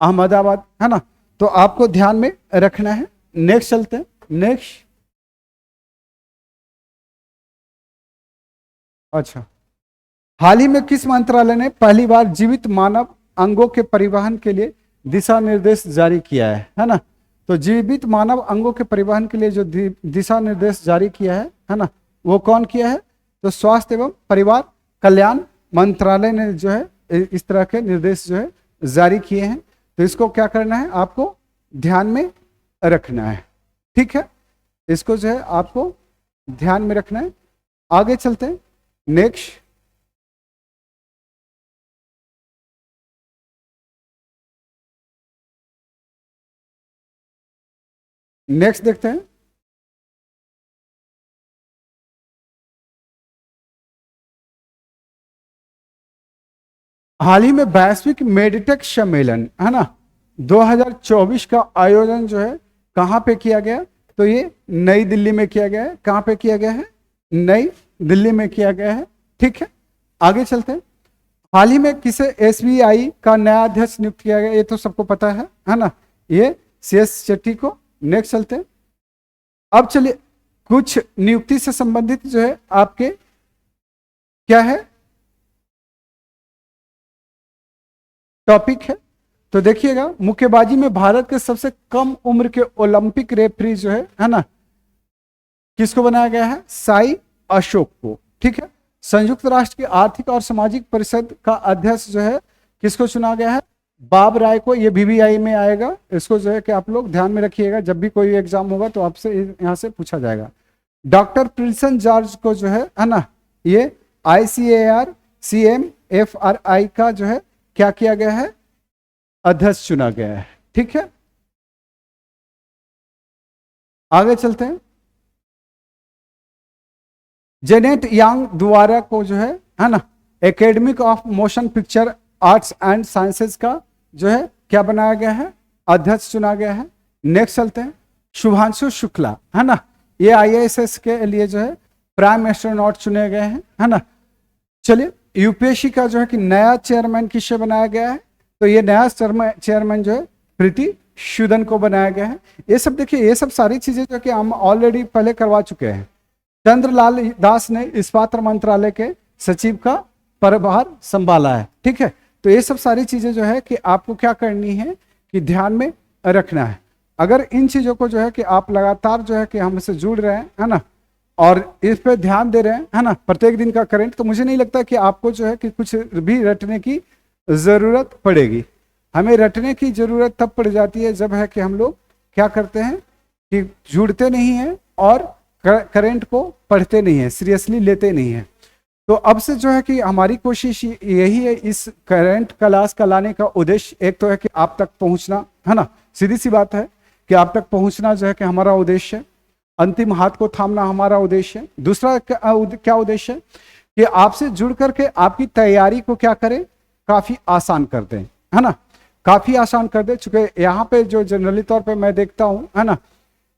अहमदाबाद है ना, तो आपको ध्यान में रखना है। नेक्स्ट चलते हैं। नेक्स्ट, अच्छा, हाल ही में किस मंत्रालय ने पहली बार जीवित मानव अंगों के परिवहन के लिए दिशा निर्देश जारी किया है ना, तो जीवित मानव अंगों के परिवहन के लिए जो दिशा निर्देश जारी किया है ना, वो कौन किया है, तो स्वास्थ्य एवं परिवार कल्याण मंत्रालय ने जो है इस तरह के निर्देश जो है जारी किए हैं। तो इसको क्या करना है, आपको ध्यान में रखना है। ठीक है, इसको जो है आपको ध्यान में रखना है। आगे चलते हैं। नेक्स्ट, नेक्स्ट देखते हैं। हाल ही में वैश्विक मेडिटेक सम्मेलन है ना 2024 का आयोजन जो है कहां पे किया गया, तो ये नई दिल्ली में किया गया है। कहां पे किया गया है, नई दिल्ली में किया गया है। ठीक है, आगे चलते हैं। हाल ही में किसे एसबीआई का नया अध्यक्ष नियुक्त किया गया, ये तो सबको पता है ना, ये CS शेट्टी को। नेक्स्ट चलते हैं। अब चलिए कुछ नियुक्ति से संबंधित जो है आपके क्या है टॉपिक है, तो देखिएगा। मुक्केबाजी में भारत के सबसे कम उम्र के ओलंपिक रेफरी जो है ना, किसको बनाया गया है, साई अशोक को। ठीक है, संयुक्त राष्ट्र की आर्थिक और सामाजिक परिषद का अध्यक्ष जो है किसको चुना गया है, बाब राय को। ये BBI में आएगा, इसको जो है कि आप लोग ध्यान में रखिएगा, जब भी कोई एग्जाम होगा तो आपसे यहां से पूछा जाएगा। डॉक्टर प्रिंसन जॉर्ज को जो है ना, ये ICAR CMFRI का जो है क्या किया गया है, अध्यक्ष चुना गया है। ठीक है, आगे चलते हैं। जेनेट यांग द्वारा को जो है ना, academic of motion picture arts and sciences का जो है क्या बनाया गया है, अध्यक्ष चुना गया है। नेक्स्ट चलते हैं। शुभांशु शुक्ला है ना, ये IAS के लिए जो है प्राइम एस्ट्रोनॉट चुने गए हैं, है ना। चलिए UPSC का जो है कि नया चेयरमैन किससे बनाया गया है, तो ये नया चेयरमैन जो है प्रीति सूदन को बनाया गया है। ये सब देखिए, ये सब सारी चीजें जो कि हम ऑलरेडी पहले करवा चुके हैं। चंद्रलाल दास ने इस्पात मंत्रालय के सचिव का प्रभार संभाला है। ठीक है, तो ये सब सारी चीजें जो है कि आपको क्या करनी है कि ध्यान में रखना है। अगर इन चीजों को जो है कि आप लगातार जो है कि हमसे जुड़ रहे हैं, है ना, और इस पे ध्यान दे रहे हैं, है ना, प्रत्येक दिन का करंट, तो मुझे नहीं लगता कि आपको जो है कि कुछ भी रटने की जरूरत पड़ेगी। हमें रटने की जरूरत तब पड़ जाती है जब है कि हम लोग क्या करते हैं कि जुड़ते नहीं हैं और करंट को पढ़ते नहीं है, सीरियसली लेते नहीं है। तो अब से जो है कि हमारी कोशिश यही है, इस करंट क्लास का लाने का उद्देश्य एक तो है कि आप तक पहुंचना, है ना, सीधी सी बात है कि आप तक पहुंचना जो है कि हमारा उद्देश्य है, अंतिम हाथ को थामना हमारा उद्देश्य है। दूसरा क्या उद्देश्य है कि आपसे जुड़ करके आपकी तैयारी को क्या करें, काफी आसान कर दें, है ना, काफी आसान कर दें। चूंकि यहाँ पे जो जनरली तौर पे मैं देखता हूँ, है ना,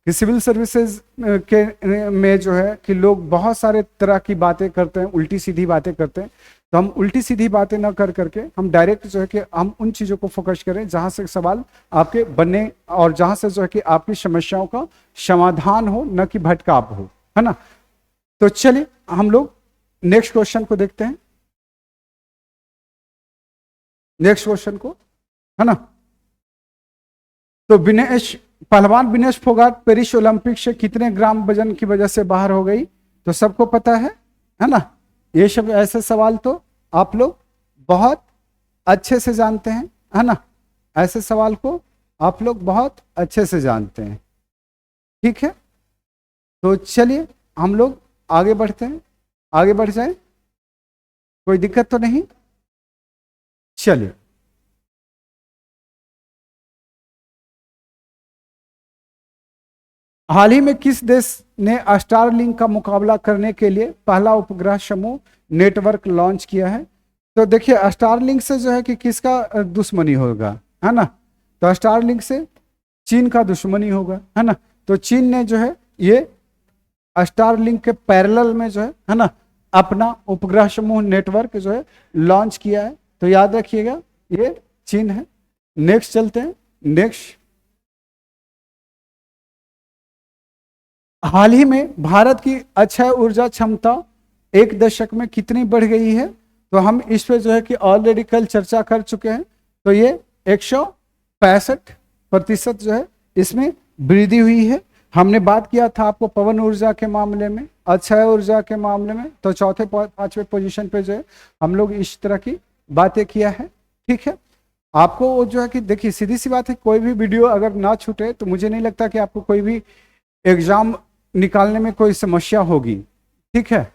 कि सिविल सर्विसेज के में जो है कि लोग बहुत सारे तरह की बातें करते हैं, उल्टी सीधी बातें करते हैं। तो हम उल्टी सीधी बातें ना कर करके हम डायरेक्ट जो है कि हम उन चीज़ों को फोकस करें जहाँ से सवाल आपके बनने और जहाँ से जो है कि आपकी समस्याओं का समाधान हो, न कि भटकाव हो, है ना। तो चलिए हम लोग नेक्स्ट क्वेश्चन को देखते हैं, नेक्स्ट क्वेश्चन को, है ना। तो विनेश पहलवान विनेश फोगाट पेरिस ओलंपिक से कितने ग्राम वजन की वजह से बाहर हो गई? तो सबको पता है ना। ये सब ऐसे सवाल तो आप लोग बहुत अच्छे से जानते हैं, है ना। ऐसे सवाल को आप लोग बहुत अच्छे से जानते हैं, ठीक है। तो चलिए हम लोग आगे बढ़ते हैं, आगे बढ़ जाए, कोई दिक्कत तो नहीं। चलिए हाल ही में किस देश ने स्टारलिंक का मुकाबला करने के लिए पहला उपग्रह समूह नेटवर्क लॉन्च किया है? तो देखिए स्टारलिंक से जो है कि किसका दुश्मनी होगा, है ना। तो स्टारलिंक से चीन का दुश्मनी होगा, है ना। तो चीन ने जो है ये स्टारलिंक के पैरेलल में जो है ना, अपना उपग्रह समूह नेटवर्क जो है लॉन्च किया है। तो याद रखिएगा ये चीन है। नेक्स्ट चलते हैं, नेक्स्ट। हाल ही में भारत की अक्षय ऊर्जा क्षमता एक दशक में कितनी बढ़ गई है? तो हम इस पे जो है कि ऑलरेडी कल चर्चा कर चुके हैं। तो ये 165% जो है इसमें वृद्धि हुई है। हमने बात किया था आपको पवन ऊर्जा के मामले में, अक्षय ऊर्जा के मामले में, तो चौथे पांचवें पोजीशन पे जो है हम लोग इस तरह की बातें किया है, ठीक है। आपको जो है कि देखिए सीधी सी बात है, कोई भी वीडियो अगर ना छूटे तो मुझे नहीं लगता कि आपको कोई भी एग्जाम निकालने में कोई समस्या होगी, ठीक है।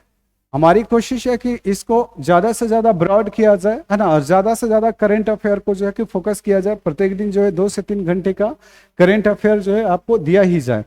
हमारी कोशिश है कि इसको ज्यादा से ज्यादा ब्रॉड किया जाए, है ना, और ज्यादा से ज्यादा करंट अफेयर को जो है कि फोकस किया जाए। प्रत्येक दिन जो है 2 से 3 घंटे का करंट अफेयर जो है आपको दिया ही जाए।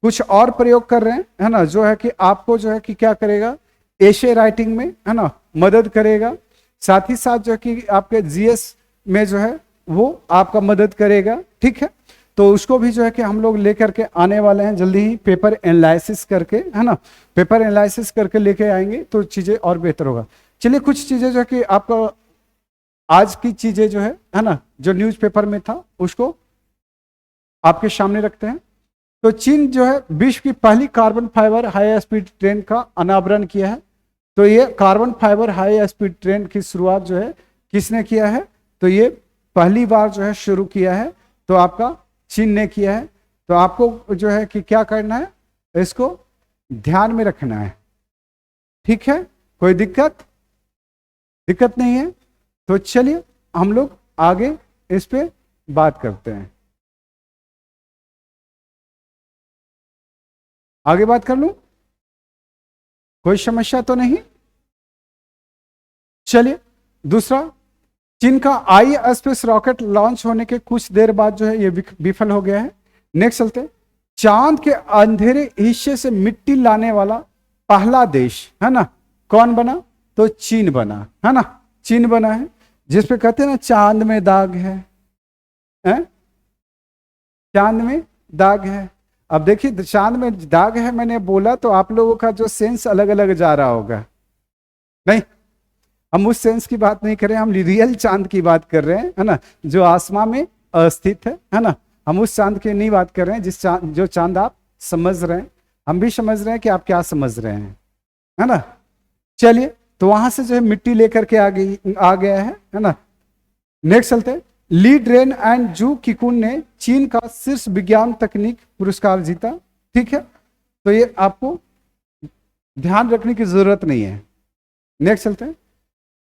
कुछ और प्रयोग कर रहे हैं, है ना, जो है कि आपको जो है कि क्या करेगा, एशे राइटिंग में, है ना, मदद करेगा। साथ ही साथ जो है कि आपके जीएस में जो है वो आपका मदद करेगा, ठीक है। तो उसको भी जो है कि हम लोग लेकर के आने वाले हैं जल्दी ही, पेपर एनालिसिस करके, है ना, पेपर एनालिसिस करके लेके आएंगे तो चीजें और बेहतर होगा। चलिए कुछ चीजें जो है कि आपका आज की चीजें जो है ना, जो न्यूज़पेपर में था उसको आपके सामने रखते हैं। तो चीन जो है विश्व की पहली carbon fibre high speed train का अनावरण किया है। तो ये carbon fibre high speed train की शुरुआत जो है किसने किया है? तो ये पहली बार जो है शुरू किया है, तो आपका चीन ने किया है। तो आपको जो है कि क्या करना है, इसको ध्यान में रखना है, ठीक है। कोई दिक्कत नहीं है। तो चलिए हम लोग आगे इस पे बात करते हैं, आगे बात कर लूं, कोई समस्या तो नहीं। चलिए दूसरा, चीन का ISS रॉकेट लॉन्च होने के कुछ देर बाद जो है ये विफल हो गया है। नेक्स्ट चलते हैं। चांद के अंधेरे हिस्से से मिट्टी लाने वाला पहला देश, है ना, कौन बना? तो चीन बना, है ना, चीन बना है। जिसपे कहते हैं ना चांद में दाग है, चांद में दाग है। अब देखिए चांद में दाग है मैंने बोला तो आप लोगों का जो सेंस अलग अलग जा रहा होगा। नहीं, हम उस सेंस की बात नहीं कर रहे हैं, हम रियल चांद की बात कर रहे हैं, है ना, जो आसमां में अस्थित है ना। हम उस चांद की नहीं बात कर रहे हैं जिस चांद, जो चांद आप समझ रहे हैं। हम भी समझ रहे हैं कि आप क्या समझ रहे हैं, है ना। चलिए तो वहां से जो है मिट्टी लेकर के आ गया है ना। नेक्स्ट चलते हैं। ली ड्रेन एंड जू किकुन ने चीन का शीर्ष विज्ञान तकनीक पुरस्कार जीता, ठीक है। तो ये आपको ध्यान रखने की जरूरत नहीं है। नेक्स्ट चलते हैं।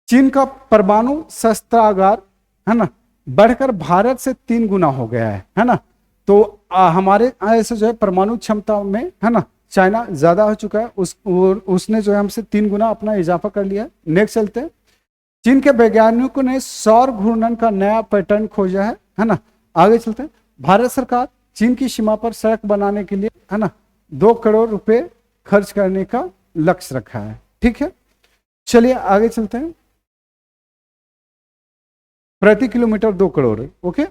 चीन का परमाणु शस्त्रागार, है ना, बढ़कर भारत से 3 गुना हो गया है ना। तो हमारे ऐसे जो है परमाणु क्षमता में, है ना, चाइना ज्यादा हो चुका है, उसने जो है हमसे 3 गुना अपना इजाफा कर लिया है। नेक्स्ट चलते हैं। चीन के वैज्ञानिकों ने सौर घूर्णन का नया पैटर्न खोजा है ना। आगे चलते हैं। भारत सरकार चीन की सीमा पर सड़क बनाने के लिए, है ना, 2 करोड़ रुपए खर्च करने का लक्ष्य रखा है, ठीक है। चलिए आगे चलते हैं। प्रति किलोमीटर 2 करोड़, ओके।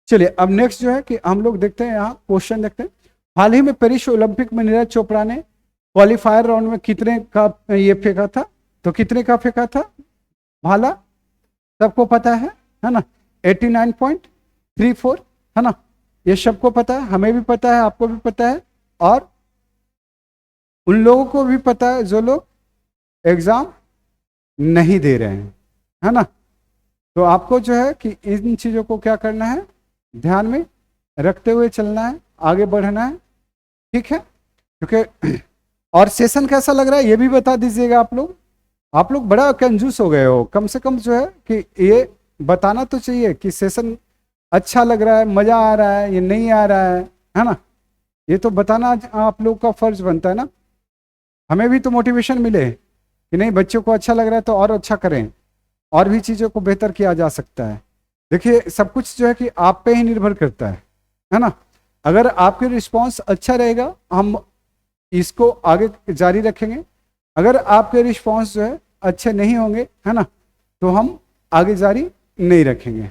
चलिए अब नेक्स्ट जो है कि हम लोग देखते हैं, यहाँ क्वेश्चन देखते हैं। हाल ही में पेरिस ओलंपिक में नीरज चोपड़ा ने क्वालिफायर राउंड में कितने का ये फेंका था? तो कितने का फेंका था भाला? सबको पता है ना, 89.34, है ना। ये सबको पता है, हमें भी पता है, आपको भी पता है, और उन लोगों को भी पता है जो लोग एग्जाम नहीं दे रहे हैं, है ना। तो आपको जो है कि इन चीजों को क्या करना है, ध्यान में रखते हुए चलना है, आगे बढ़ना है, ठीक है। क्योंकि और सेशन कैसा लग रहा है ये भी बता दीजिएगा आप लोग। आप लोग बड़ा कंजूस हो गए हो, कम से कम जो है कि ये बताना तो चाहिए कि सेशन अच्छा लग रहा है, मजा आ रहा है, ये नहीं आ रहा है ना। ये तो बताना आप लोग का फर्ज बनता है ना, हमें भी तो मोटिवेशन मिले कि नहीं बच्चों को अच्छा लग रहा है तो और अच्छा करें, और भी चीज़ों को बेहतर किया जा सकता है। देखिए सब कुछ जो है कि आप पे ही निर्भर करता है ना। अगर आपके रिस्पांस अच्छा रहेगा हम इसको आगे जारी रखेंगे, अगर आपके रिस्पांस जो है अच्छे नहीं होंगे, है ना, तो हम आगे जारी नहीं रखेंगे।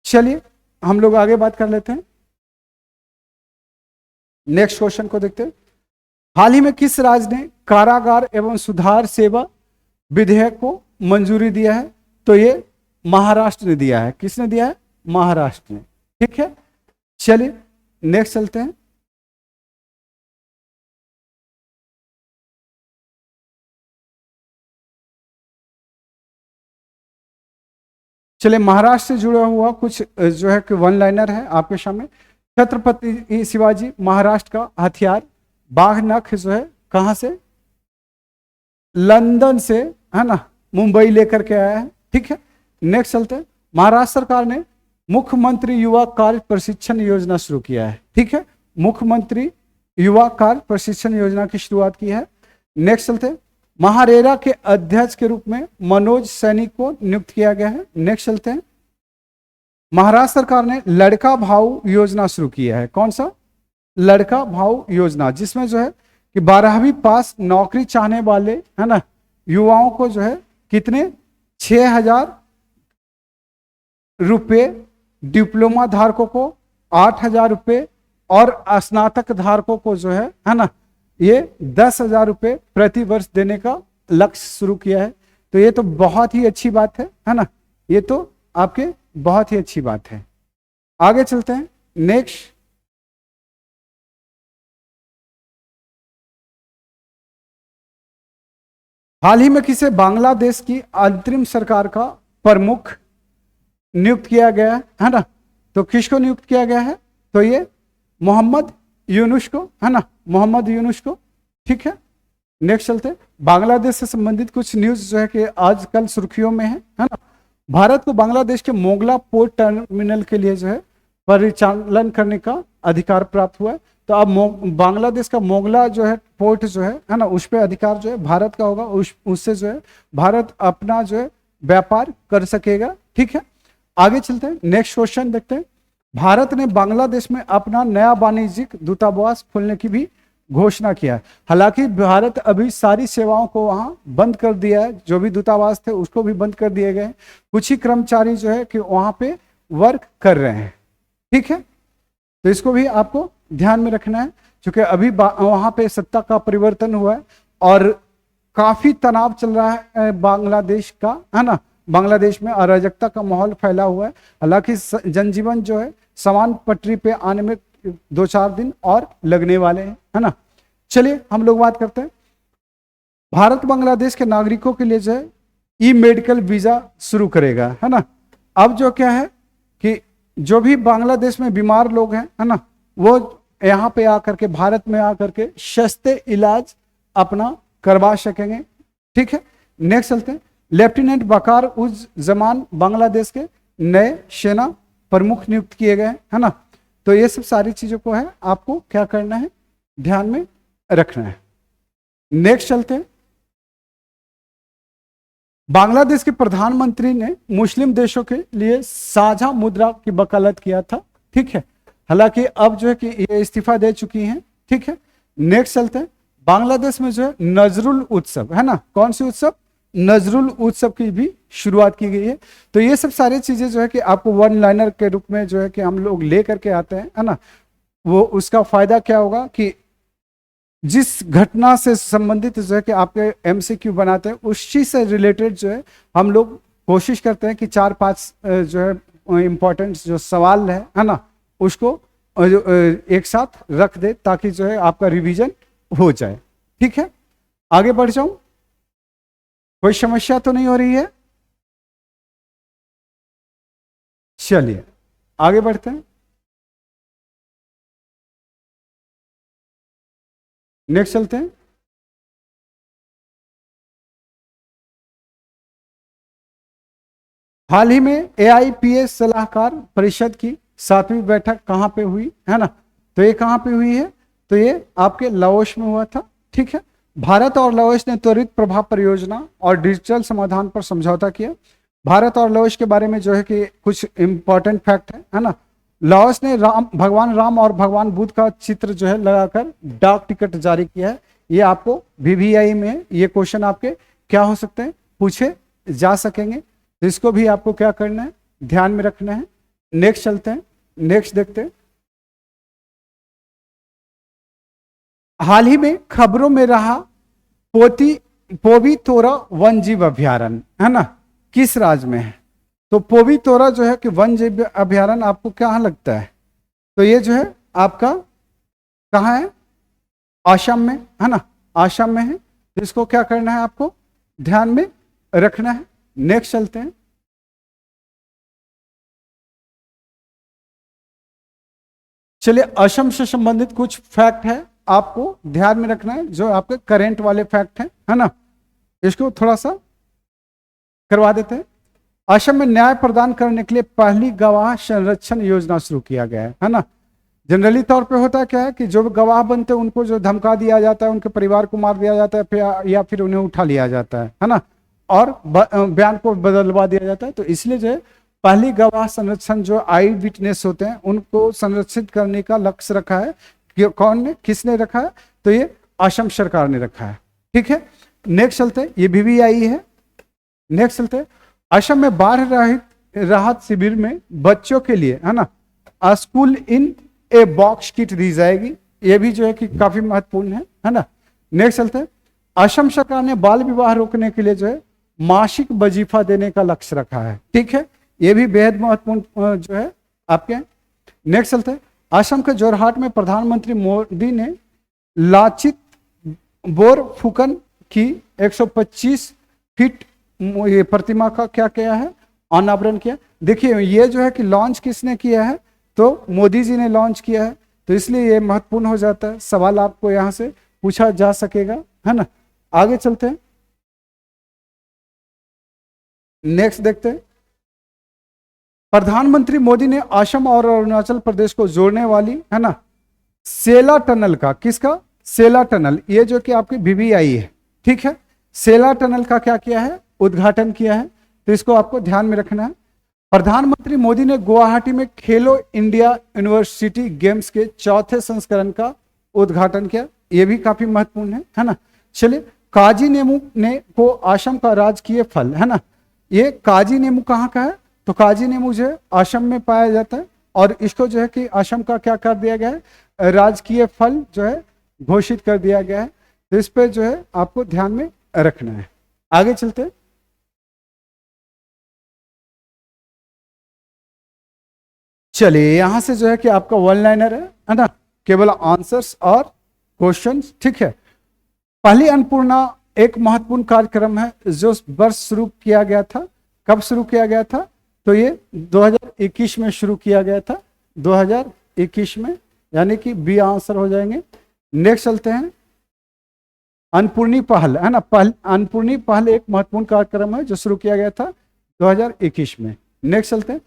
चलिए हम लोग आगे बात कर लेते हैं, नेक्स्ट क्वेश्चन को देखते हैं। हाल ही में किस राज्य ने कारागार एवं सुधार सेवा विधेयक को मंजूरी दिया है? तो ये महाराष्ट्र ने दिया है। किसने दिया है? महाराष्ट्र ने, ठीक है। चलिए नेक्स्ट चलते हैं। चलिए महाराष्ट्र से जुड़ा हुआ कुछ जो है कि वन लाइनर है आपके सामने। छत्रपति शिवाजी महाराष्ट्र का हथियार बाघ नख जो है कहां से? लंदन से, है ना, मुंबई लेकर के आया है, ठीक है। नेक्स्ट चलते हैं। महाराष्ट्र सरकार ने मुख्यमंत्री युवा कार्य प्रशिक्षण योजना शुरू किया है, ठीक है। मुख्यमंत्री युवा कार्य प्रशिक्षण योजना की शुरुआत की है। नेक्स्ट चलते हैं। महारेरा के अध्यक्ष के रूप में मनोज सैनी को नियुक्त किया गया है। नेक्स्ट चलते हैं। महाराष्ट्र सरकार ने लड़का भाऊ योजना शुरू किया है। कौन सा? लड़का भाऊ योजना, जिसमें जो है कि 12वीं पास नौकरी चाहने वाले, है ना, युवाओं को जो है कितने 6,000 रुपये, डिप्लोमा धारकों को 8,000 रुपये और स्नातक धारकों को जो है ना, ये 10,000 रुपये प्रति वर्ष देने का लक्ष्य शुरू किया है। तो ये तो बहुत ही अच्छी बात है ना, ये तो आपके बहुत ही अच्छी बात है। आगे चलते हैं नेक्स्ट। हाल ही में किसे बांग्लादेश की अंतरिम सरकार का प्रमुख नियुक्त किया गया है ना? तो किसको नियुक्त किया गया है? तो ये मोहम्मद यूनुस को, है ना, मोहम्मद यूनुस को, ठीक है। नेक्स्ट चलते हैं। बांग्लादेश से संबंधित कुछ न्यूज जो है कि आजकल सुर्खियों में है ना। भारत को बांग्लादेश के मोगला पोर्ट टर्मिनल के लिए जो है परिचालन करने का अधिकार प्राप्त हुआ है। तो अब बांग्लादेश का मोगला जो है पोर्ट जो है ना, उस पर अधिकार जो है भारत का होगा। उससे जो है भारत अपना जो है व्यापार कर सकेगा, ठीक है। आगे चलते हैं, नेक्स्ट क्वेश्चन देखते हैं। भारत ने बांग्लादेश में अपना नया वाणिज्यिक दूतावास खोलने की भी घोषणा किया है। हालांकि भारत अभी सारी सेवाओं को वहां बंद कर दिया है, जो भी दूतावास थे उसको भी बंद कर दिए गए। कुछ ही कर्मचारी जो है कि वहां पे वर्क कर रहे हैं, ठीक है। तो इसको भी आपको ध्यान में रखना है, क्योंकि अभी वहां पे सत्ता का परिवर्तन हुआ है और काफी तनाव चल रहा है बांग्लादेश का, है ना। बांग्लादेश में अराजकता का माहौल फैला हुआ है। हालांकि जनजीवन जो है समान पटरी पे आने में 2-4 दिन और लगने वाले हैं, है ना। चलिए हम लोग बात करते हैं। भारत बांग्लादेश के नागरिकों के लिए जो है ई मेडिकल वीजा शुरू करेगा, है ना। अब जो क्या है कि जो भी बांग्लादेश में बीमार लोग हैं, है ना, वो यहाँ पे आकर के, भारत में आकर के सस्ते इलाज अपना करवा सकेंगे, ठीक है। नेक्स्ट चलते हैं। लेफ्टिनेंट बकार उज जमान बांग्लादेश के नए सेना प्रमुख नियुक्त किए गए, है ना। तो ये सब सारी चीजों को है आपको क्या करना है, ध्यान में रखना है। नेक्स्ट चलते हैं। बांग्लादेश के प्रधानमंत्री ने मुस्लिम देशों के लिए साझा मुद्रा की वकालत किया था, ठीक है। हालांकि अब जो है कि ये इस्तीफा दे चुकी हैं, ठीक है। नेक्स्ट चलते हैं। बांग्लादेश में जो है नजरुल उत्सव, है ना, कौन सी उत्सव? नजरुल उत्सव की भी शुरुआत की गई है। तो ये सब सारी चीजें जो है कि आपको वन लाइनर के रूप में जो है कि हम लोग ले करके आते हैं, है ना। वो उसका फायदा क्या होगा कि जिस घटना से संबंधित जो है कि आपके एमसीक्यू बनाते हैं, उस चीज से रिलेटेड जो है हम लोग कोशिश करते हैं कि 4-5 जो है इंपॉर्टेंट जो सवाल है ना, उसको एक साथ रख दे ताकि जो है आपका रिवीजन हो जाए, ठीक है। आगे बढ़ जाऊं। कोई समस्या तो नहीं हो रही है? चलिए आगे बढ़ते हैं। नेक्स्ट चलते हैं। हाल ही में एआईपीएस सलाहकार परिषद की 7वीं बैठक कहां पे हुई है ना? तो ये कहां पे हुई है? तो ये आपके लाओस में हुआ था। ठीक है, भारत और लाओस ने त्वरित प्रभाव परियोजना और डिजिटल समाधान पर समझौता किया। भारत और लाओस के बारे में जो है कि कुछ इंपॉर्टेंट फैक्ट है ना? लाओस ने भगवान राम और भगवान बुद्ध का चित्र जो है लगाकर डाक टिकट जारी किया है। ये आपको वीवीआई में ये क्वेश्चन आपके क्या हो सकते हैं, पूछे जा सकेंगे। तो इसको भी आपको क्या करना है, ध्यान में रखना है। नेक्स्ट चलते हैं, नेक्स्ट देखते हैं। हाल ही में खबरों में रहा पोवी तोरा वन जीव अभ्यारण्य है ना, किस राज्य में है? तो पोवी तोरा जो है कि वन जीव अभ्यारण्य आपको कहाँ लगता है? तो ये जो है आपका कहाँ है? आसाम में है ना, आसाम में है। तो इसको क्या करना है, आपको ध्यान में रखना है। नेक्स्ट चलते हैं। चलिए असम से संबंधित कुछ फैक्ट है, आपको ध्यान में रखना है, जो आपके करेंट वाले फैक्ट हैं है ना। इसको थोड़ा सा करवा देते हैं। असम में न्याय प्रदान करने के लिए पहली गवाह संरक्षण योजना शुरू किया गया है ना। जनरली तौर पे होता क्या है कि जो गवाह बनते हैं उनको जो धमका दिया जाता है, उनके परिवार को मार दिया जाता है या फिर उन्हें उठा लिया जाता है ना, और बयान को बदलवा दिया जाता है। तो इसलिए जो है पहली गवाह संरक्षण जो आई विटनेस होते हैं उनको संरक्षित करने का लक्ष्य रखा है। कौन ने, किसने रखा है? तो ये असम सरकार ने रखा है। ठीक है, नेक्स्ट चलते हैं। ये वीवीआई है। नेक्स्ट चलते हैं। असम में बाढ़ राहत शिविर में बच्चों के लिए है ना school in a box kit दी जाएगी। ये भी जो है कि काफी महत्वपूर्ण है ना। नेक्स्ट चलते हैं। असम सरकार ने बाल विवाह रोकने के लिए जो है मासिक वजीफा देने का लक्ष्य रखा है। ठीक है, ये भी बेहद महत्वपूर्ण जो है आपके। नेक्स्ट चलते हैं। असम के जोरहाट में प्रधानमंत्री मोदी ने लाचित बोरफुकन की 125 फीट ये प्रतिमा का क्या किया है, अनावरण किया। देखिए ये जो है कि लॉन्च किसने किया है? तो मोदी जी ने लॉन्च किया है। तो इसलिए ये महत्वपूर्ण हो जाता है, सवाल आपको यहां से पूछा जा सकेगा है ना। आगे चलते हैं, नेक्स्ट देखते हैं। प्रधानमंत्री मोदी ने असम और अरुणाचल प्रदेश को जोड़ने वाली है ना सेला टनल का, किसका? सेला टनल, ये जो कि आपकी वीवीआई है। ठीक है, सेला टनल का क्या किया है? उद्घाटन किया है। तो इसको आपको ध्यान में रखना है। प्रधानमंत्री मोदी ने गुवाहाटी में खेलो इंडिया यूनिवर्सिटी गेम्स के 4थे संस्करण का उद्घाटन किया। यह भी काफी महत्वपूर्ण है ना। चलिए, काजी नेमू ने को असम का राजकीय फल है ना। ये काजी नेमू कहाँ का है? तो काजी नेमू जो है असम में पाया जाता है, और इसको जो है कि असम का क्या कर दिया गया है, राजकीय फल जो है घोषित कर दिया गया है। तो इस पे जो है आपको ध्यान में रखना है। आगे चलते हैं। चलिए यहां से जो है कि आपका वन लाइनर है ना, केवल आंसर्स और क्वेश्चंस। ठीक है, पहली अन्नपूर्णा एक महत्वपूर्ण कार्यक्रम है जो वर्ष शुरू किया गया था। कब शुरू किया गया था? तो ये 2021 में शुरू किया गया था, 2021 में, यानी कि बी आंसर हो जाएंगे। नेक्स्ट चलते हैं। अन्नपूर्णी पहल है ना, अन्नपूर्णी पहल एक महत्वपूर्ण कार्यक्रम है जो शुरू किया गया था 2021 में। नेक्स्ट चलते हैं।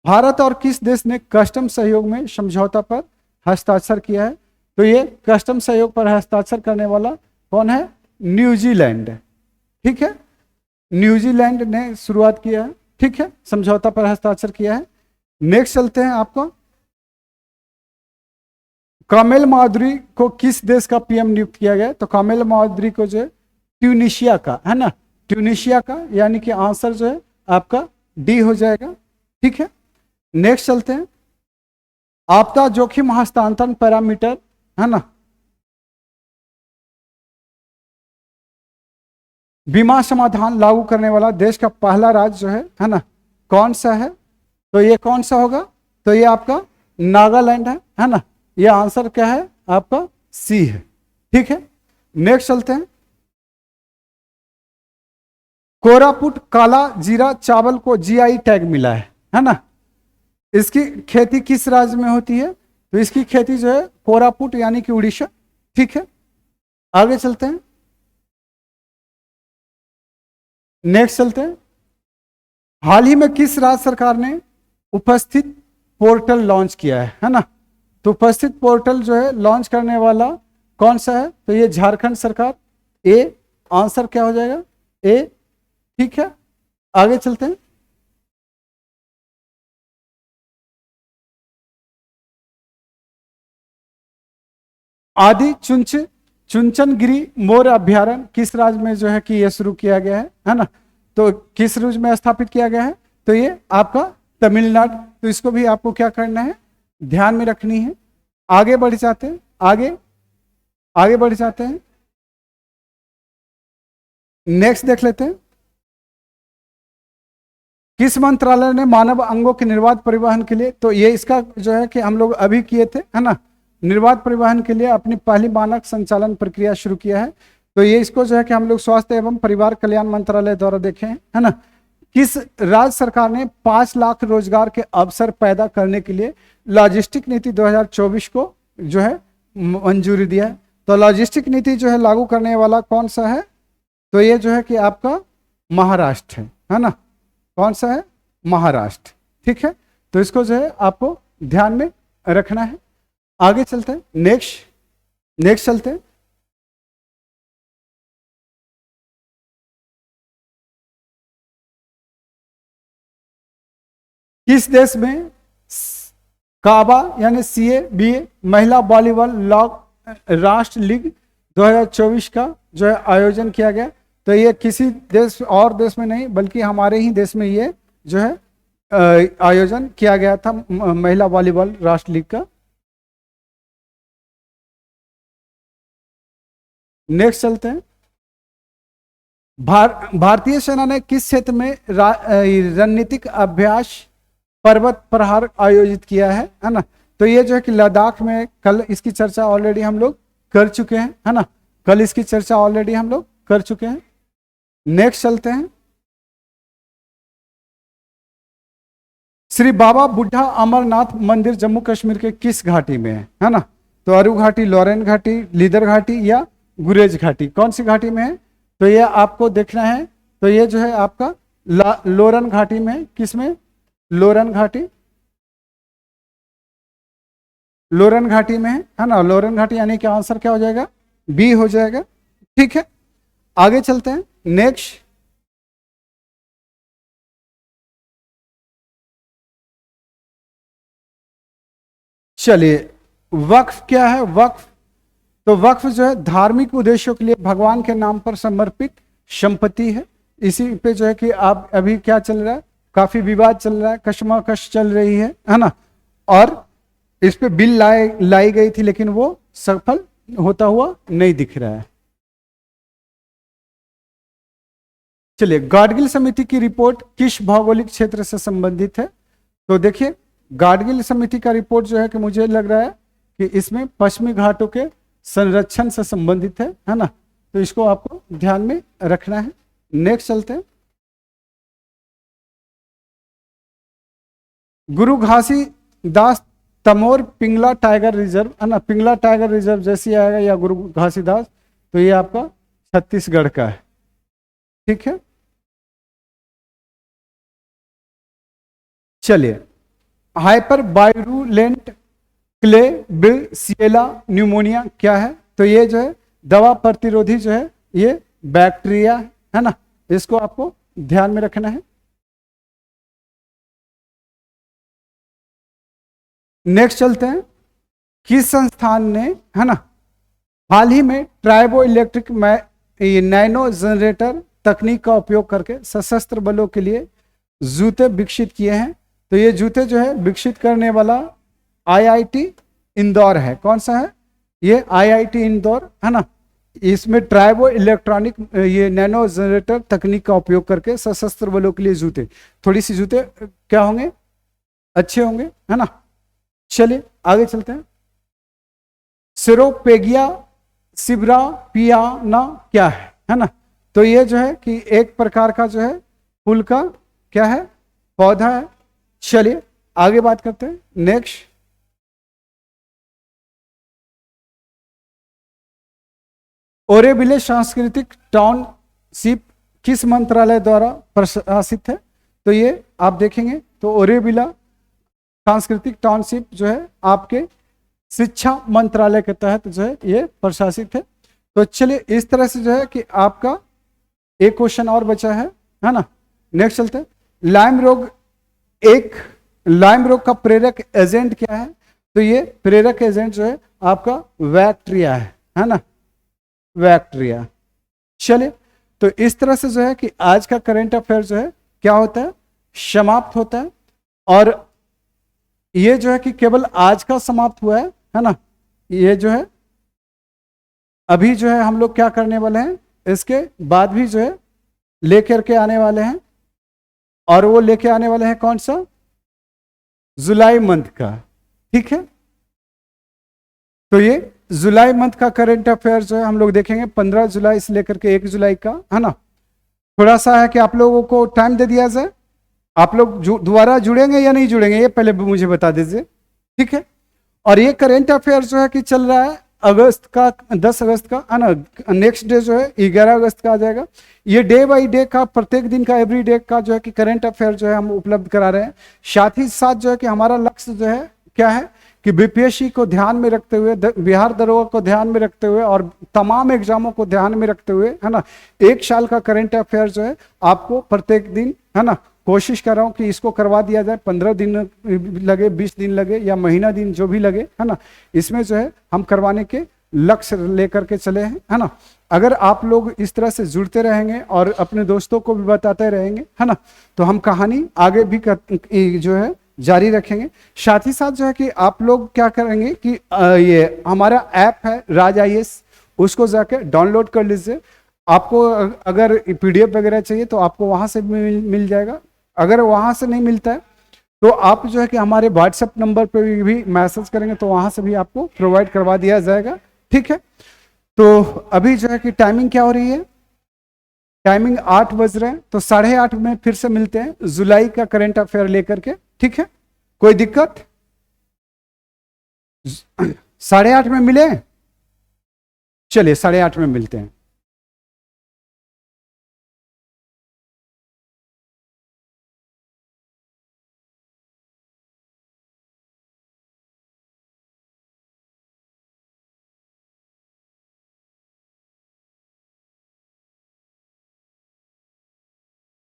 भारत और किस देश ने कस्टम सहयोग में समझौता पर हस्ताक्षर किया है? तो ये कस्टम सहयोग पर हस्ताक्षर करने वाला कौन है? न्यूजीलैंड। ठीक है, न्यूजीलैंड ने शुरुआत किया है। ठीक है, समझौता पर हस्ताक्षर किया है। नेक्स्ट चलते हैं। आपको कामेल माधुरी को किस देश का पीएम नियुक्त किया गया? तो कामेल माधुरी को जो है ट्यूनिशिया का है ना, ट्यूनिशिया का, यानी कि आंसर जो है आपका डी हो जाएगा। ठीक है, नेक्स्ट चलते हैं। आपदा जोखिम हस्तांतरण पैरामीटर है ना, बीमा समाधान लागू करने वाला देश का पहला राज्य जो है ना, कौन सा है? तो ये कौन सा होगा? तो ये आपका नागालैंड है ना। ये आंसर क्या है आपका? सी है। ठीक है, नेक्स्ट चलते हैं। कोरापुट काला जीरा चावल को जीआई टैग मिला है ना। इसकी खेती किस राज्य में होती है? तो इसकी खेती जो है कोरापुट यानी कि उड़ीसा। ठीक है, आगे चलते हैं, नेक्स्ट चलते हैं। हाल ही में किस राज्य सरकार ने उपस्थित पोर्टल लॉन्च किया है ना? तो उपस्थित पोर्टल जो है लॉन्च करने वाला कौन सा है? तो ये झारखंड सरकार। ए आंसर क्या हो जाएगा? ए। ठीक है, आगे चलते हैं। आदि चुंचनगिरी मोर अभ्यारण्य किस राज्य में जो है कि ये शुरू किया गया है ना? तो किस राज्य में स्थापित किया गया है? तो ये आपका तमिलनाडु। तो इसको भी आपको क्या करना है? ध्यान में रखनी है। आगे बढ़ जाते हैं, आगे बढ़ जाते हैं, नेक्स्ट देख लेते हैं। किस मंत्रालय ने मानव अंगों के निर्बाध परिवहन के लिए, तो ये इसका जो है कि हम लोग अभी किए थे है ना, निर्बाध परिवहन के लिए अपनी पहली मानक संचालन प्रक्रिया शुरू किया है। तो ये इसको जो है कि हम लोग स्वास्थ्य एवं परिवार कल्याण मंत्रालय द्वारा देखे हैं है ना। किस राज्य सरकार ने 5 लाख रोजगार के अवसर पैदा करने के लिए लॉजिस्टिक नीति 2024 को जो है मंजूरी दिया है? तो लॉजिस्टिक नीति जो है लागू करने वाला कौन सा है? तो ये जो है कि आपका महाराष्ट्र है ना। कौन सा है? महाराष्ट्र। ठीक है, तो इसको जो है आपको ध्यान में रखना है। आगे चलते हैं, नेक्स्ट चलते हैं। किस देश में काबा यानी CABA महिला वॉलीबॉल राष्ट्र लीग 2024 का जो है आयोजन किया गया? तो ये किसी देश और देश में नहीं बल्कि हमारे ही देश में ये जो है आयोजन किया गया था महिला वॉलीबॉल राष्ट्र लीग का। नेक्स्ट चलते हैं। भारतीय सेना ने किस क्षेत्र में रणनीतिक अभ्यास पर्वत प्रहार आयोजित किया है ना? तो ये जो है कि लद्दाख में, कल इसकी चर्चा ऑलरेडी हम लोग कर चुके हैं है ना, कल इसकी चर्चा ऑलरेडी हम लोग कर चुके हैं। नेक्स्ट चलते हैं। श्री बाबा बुढ़ा अमरनाथ मंदिर जम्मू कश्मीर के किस घाटी में है ना? तो अरु घाटी, लॉरेन घाटी, लीदर घाटी या गुरेज घाटी, कौन सी घाटी में है? तो ये आपको देखना है। तो ये जो है आपका लोरन घाटी में। किस में? लोरन घाटी, लोरन घाटी में है ना। लोरन घाटी यानी कि आंसर क्या हो जाएगा? बी हो जाएगा। ठीक है, आगे चलते हैं, नेक्स्ट। चलिए, वक्फ क्या है? वक्फ, तो वक्फ जो है धार्मिक उद्देश्यों के लिए भगवान के नाम पर समर्पित संपत्ति है। इसी पे जो है कि आप अभी क्या चल रहा है, काफी विवाद चल रहा है, कशमकश चल रही है ना। और इस पे बिल लाई गई थी लेकिन वो सफल होता हुआ नहीं दिख रहा है। चलिए, गाडगिल समिति की रिपोर्ट किस भौगोलिक क्षेत्र से संबंधित है? तो देखिए, गाडगिल समिति का रिपोर्ट जो है कि मुझे लग रहा है कि इसमें पश्चिमी घाटों के संरक्षण से संबंधित है ना। तो इसको आपको ध्यान में रखना है। नेक्स्ट चलते हैं। गुरु घासीदास तमोर पिंगला टाइगर रिजर्व है ना, पिंगला टाइगर रिजर्व जैसी आएगा या गुरु घासीदास, तो ये आपका छत्तीसगढ़ का है। ठीक है, चलिए, हाइपर वायरुलेंट क्लेबिसिएला न्यूमोनिया क्या है? तो ये जो है दवा प्रतिरोधी जो है ये बैक्टीरिया है ना, इसको आपको ध्यान में रखना है। नेक्स्ट चलते हैं। किस संस्थान ने है ना हाल ही में ट्राइबो इलेक्ट्रिक नैनो जनरेटर तकनीक का उपयोग करके सशस्त्र बलों के लिए जूते विकसित किए हैं? तो ये जूते जो है विकसित करने वाला IIT इंदौर है। कौन सा है? ये IIT इंदौर है ना। इसमें ट्राइबो इलेक्ट्रॉनिक ये नैनो जनरेटर तकनीक का उपयोग करके सशस्त्र बलों के लिए जूते, थोड़ी सी जूते क्या होंगे? अच्छे होंगे है ना। चलिए आगे चलते हैं। सिरोपेगिया सिब्रापियाना क्या है ना? तो ये जो है कि एक प्रकार का जो है फूल का क्या है, पौधा है। चलिए आगे बात करते हैं। नेक्स्ट, ओरेबिले सांस्कृतिक टाउनशिप किस मंत्रालय द्वारा प्रशासित है? तो ये आप देखेंगे तो ओरेबिला सांस्कृतिक टाउनशिप जो है आपके शिक्षा मंत्रालय के तहत जो है ये प्रशासित है। तो चलिए इस तरह से जो है कि आपका एक क्वेश्चन और बचा है ना। नेक्स्ट चलते हैं। लाइम रोग का प्रेरक एजेंट क्या है? तो ये प्रेरक एजेंट जो है आपका बैक्टीरिया है ना, बैक्टीरिया। चलिए तो इस तरह से जो है कि आज का करंट अफेयर जो है क्या होता है, समाप्त होता है। और ये जो है कि केवल आज का समाप्त हुआ है ना। ये जो है अभी जो है हम लोग क्या करने वाले हैं, इसके बाद भी जो है लेकर के आने वाले हैं। और वो लेके आने वाले हैं कौन सा, जुलाई मंथ का, ठीक है। तो ये जुलाई मंथ का करंट अफेयर जो है हम लोग देखेंगे 15 जुलाई से लेकर के 1 जुलाई का, है ना। थोड़ा सा है कि आप लोगों को टाइम दे दिया जाए, आप लोग दोबारा जुड़ेंगे या नहीं जुड़ेंगे ये पहले मुझे बता दीजिए, ठीक है। और ये करंट अफेयर जो है कि चल रहा है अगस्त का, 10 अगस्त का, है ना। नेक्स्ट डे जो है 11 अगस्त का आ जाएगा। ये डे बाय डे का, प्रत्येक दिन का, एवरी डे का जो है कि करंट अफेयर जो है हम उपलब्ध करा रहे हैं। साथ ही साथ जो है कि हमारा लक्ष्य जो है क्या है कि बीपीएससी को ध्यान में रखते हुए, बिहार दरोगा को ध्यान में रखते हुए और तमाम एग्जामों को ध्यान में रखते हुए, है ना, 1 साल का करंट अफेयर जो है आपको प्रत्येक दिन, है ना, कोशिश कर रहा हूं कि इसको करवा दिया जाए। 15 दिन लगे, 20 दिन लगे या महीना दिन जो भी लगे, है ना, इसमें जो है हम करवाने के लक्ष्य लेकर के चले हैं, है ना। अगर आप लोग इस तरह से जुड़ते रहेंगे और अपने दोस्तों को भी बताते रहेंगे, है ना, तो हम कहानी आगे भी जो है जारी रखेंगे। साथ ही साथ जो है कि आप लोग क्या करेंगे कि ये हमारा ऐप है राज IAS, उसको जाकर डाउनलोड कर लीजिए। आपको अगर PDF वगैरह चाहिए तो आपको वहां से मिल जाएगा। अगर वहां से नहीं मिलता है तो आप जो है कि हमारे WhatsApp नंबर पे भी मैसेज करेंगे तो वहां से भी आपको प्रोवाइड करवा दिया जाएगा, ठीक है। तो अभी जो है कि टाइमिंग क्या हो रही है, टाइमिंग 8 बज रहे हैं, तो 8:30 में फिर से मिलते हैं जुलाई का करंट अफेयर लेकर के, ठीक है। कोई दिक्कत? 8:30 में मिले, चलिए 8:30 में मिलते हैं।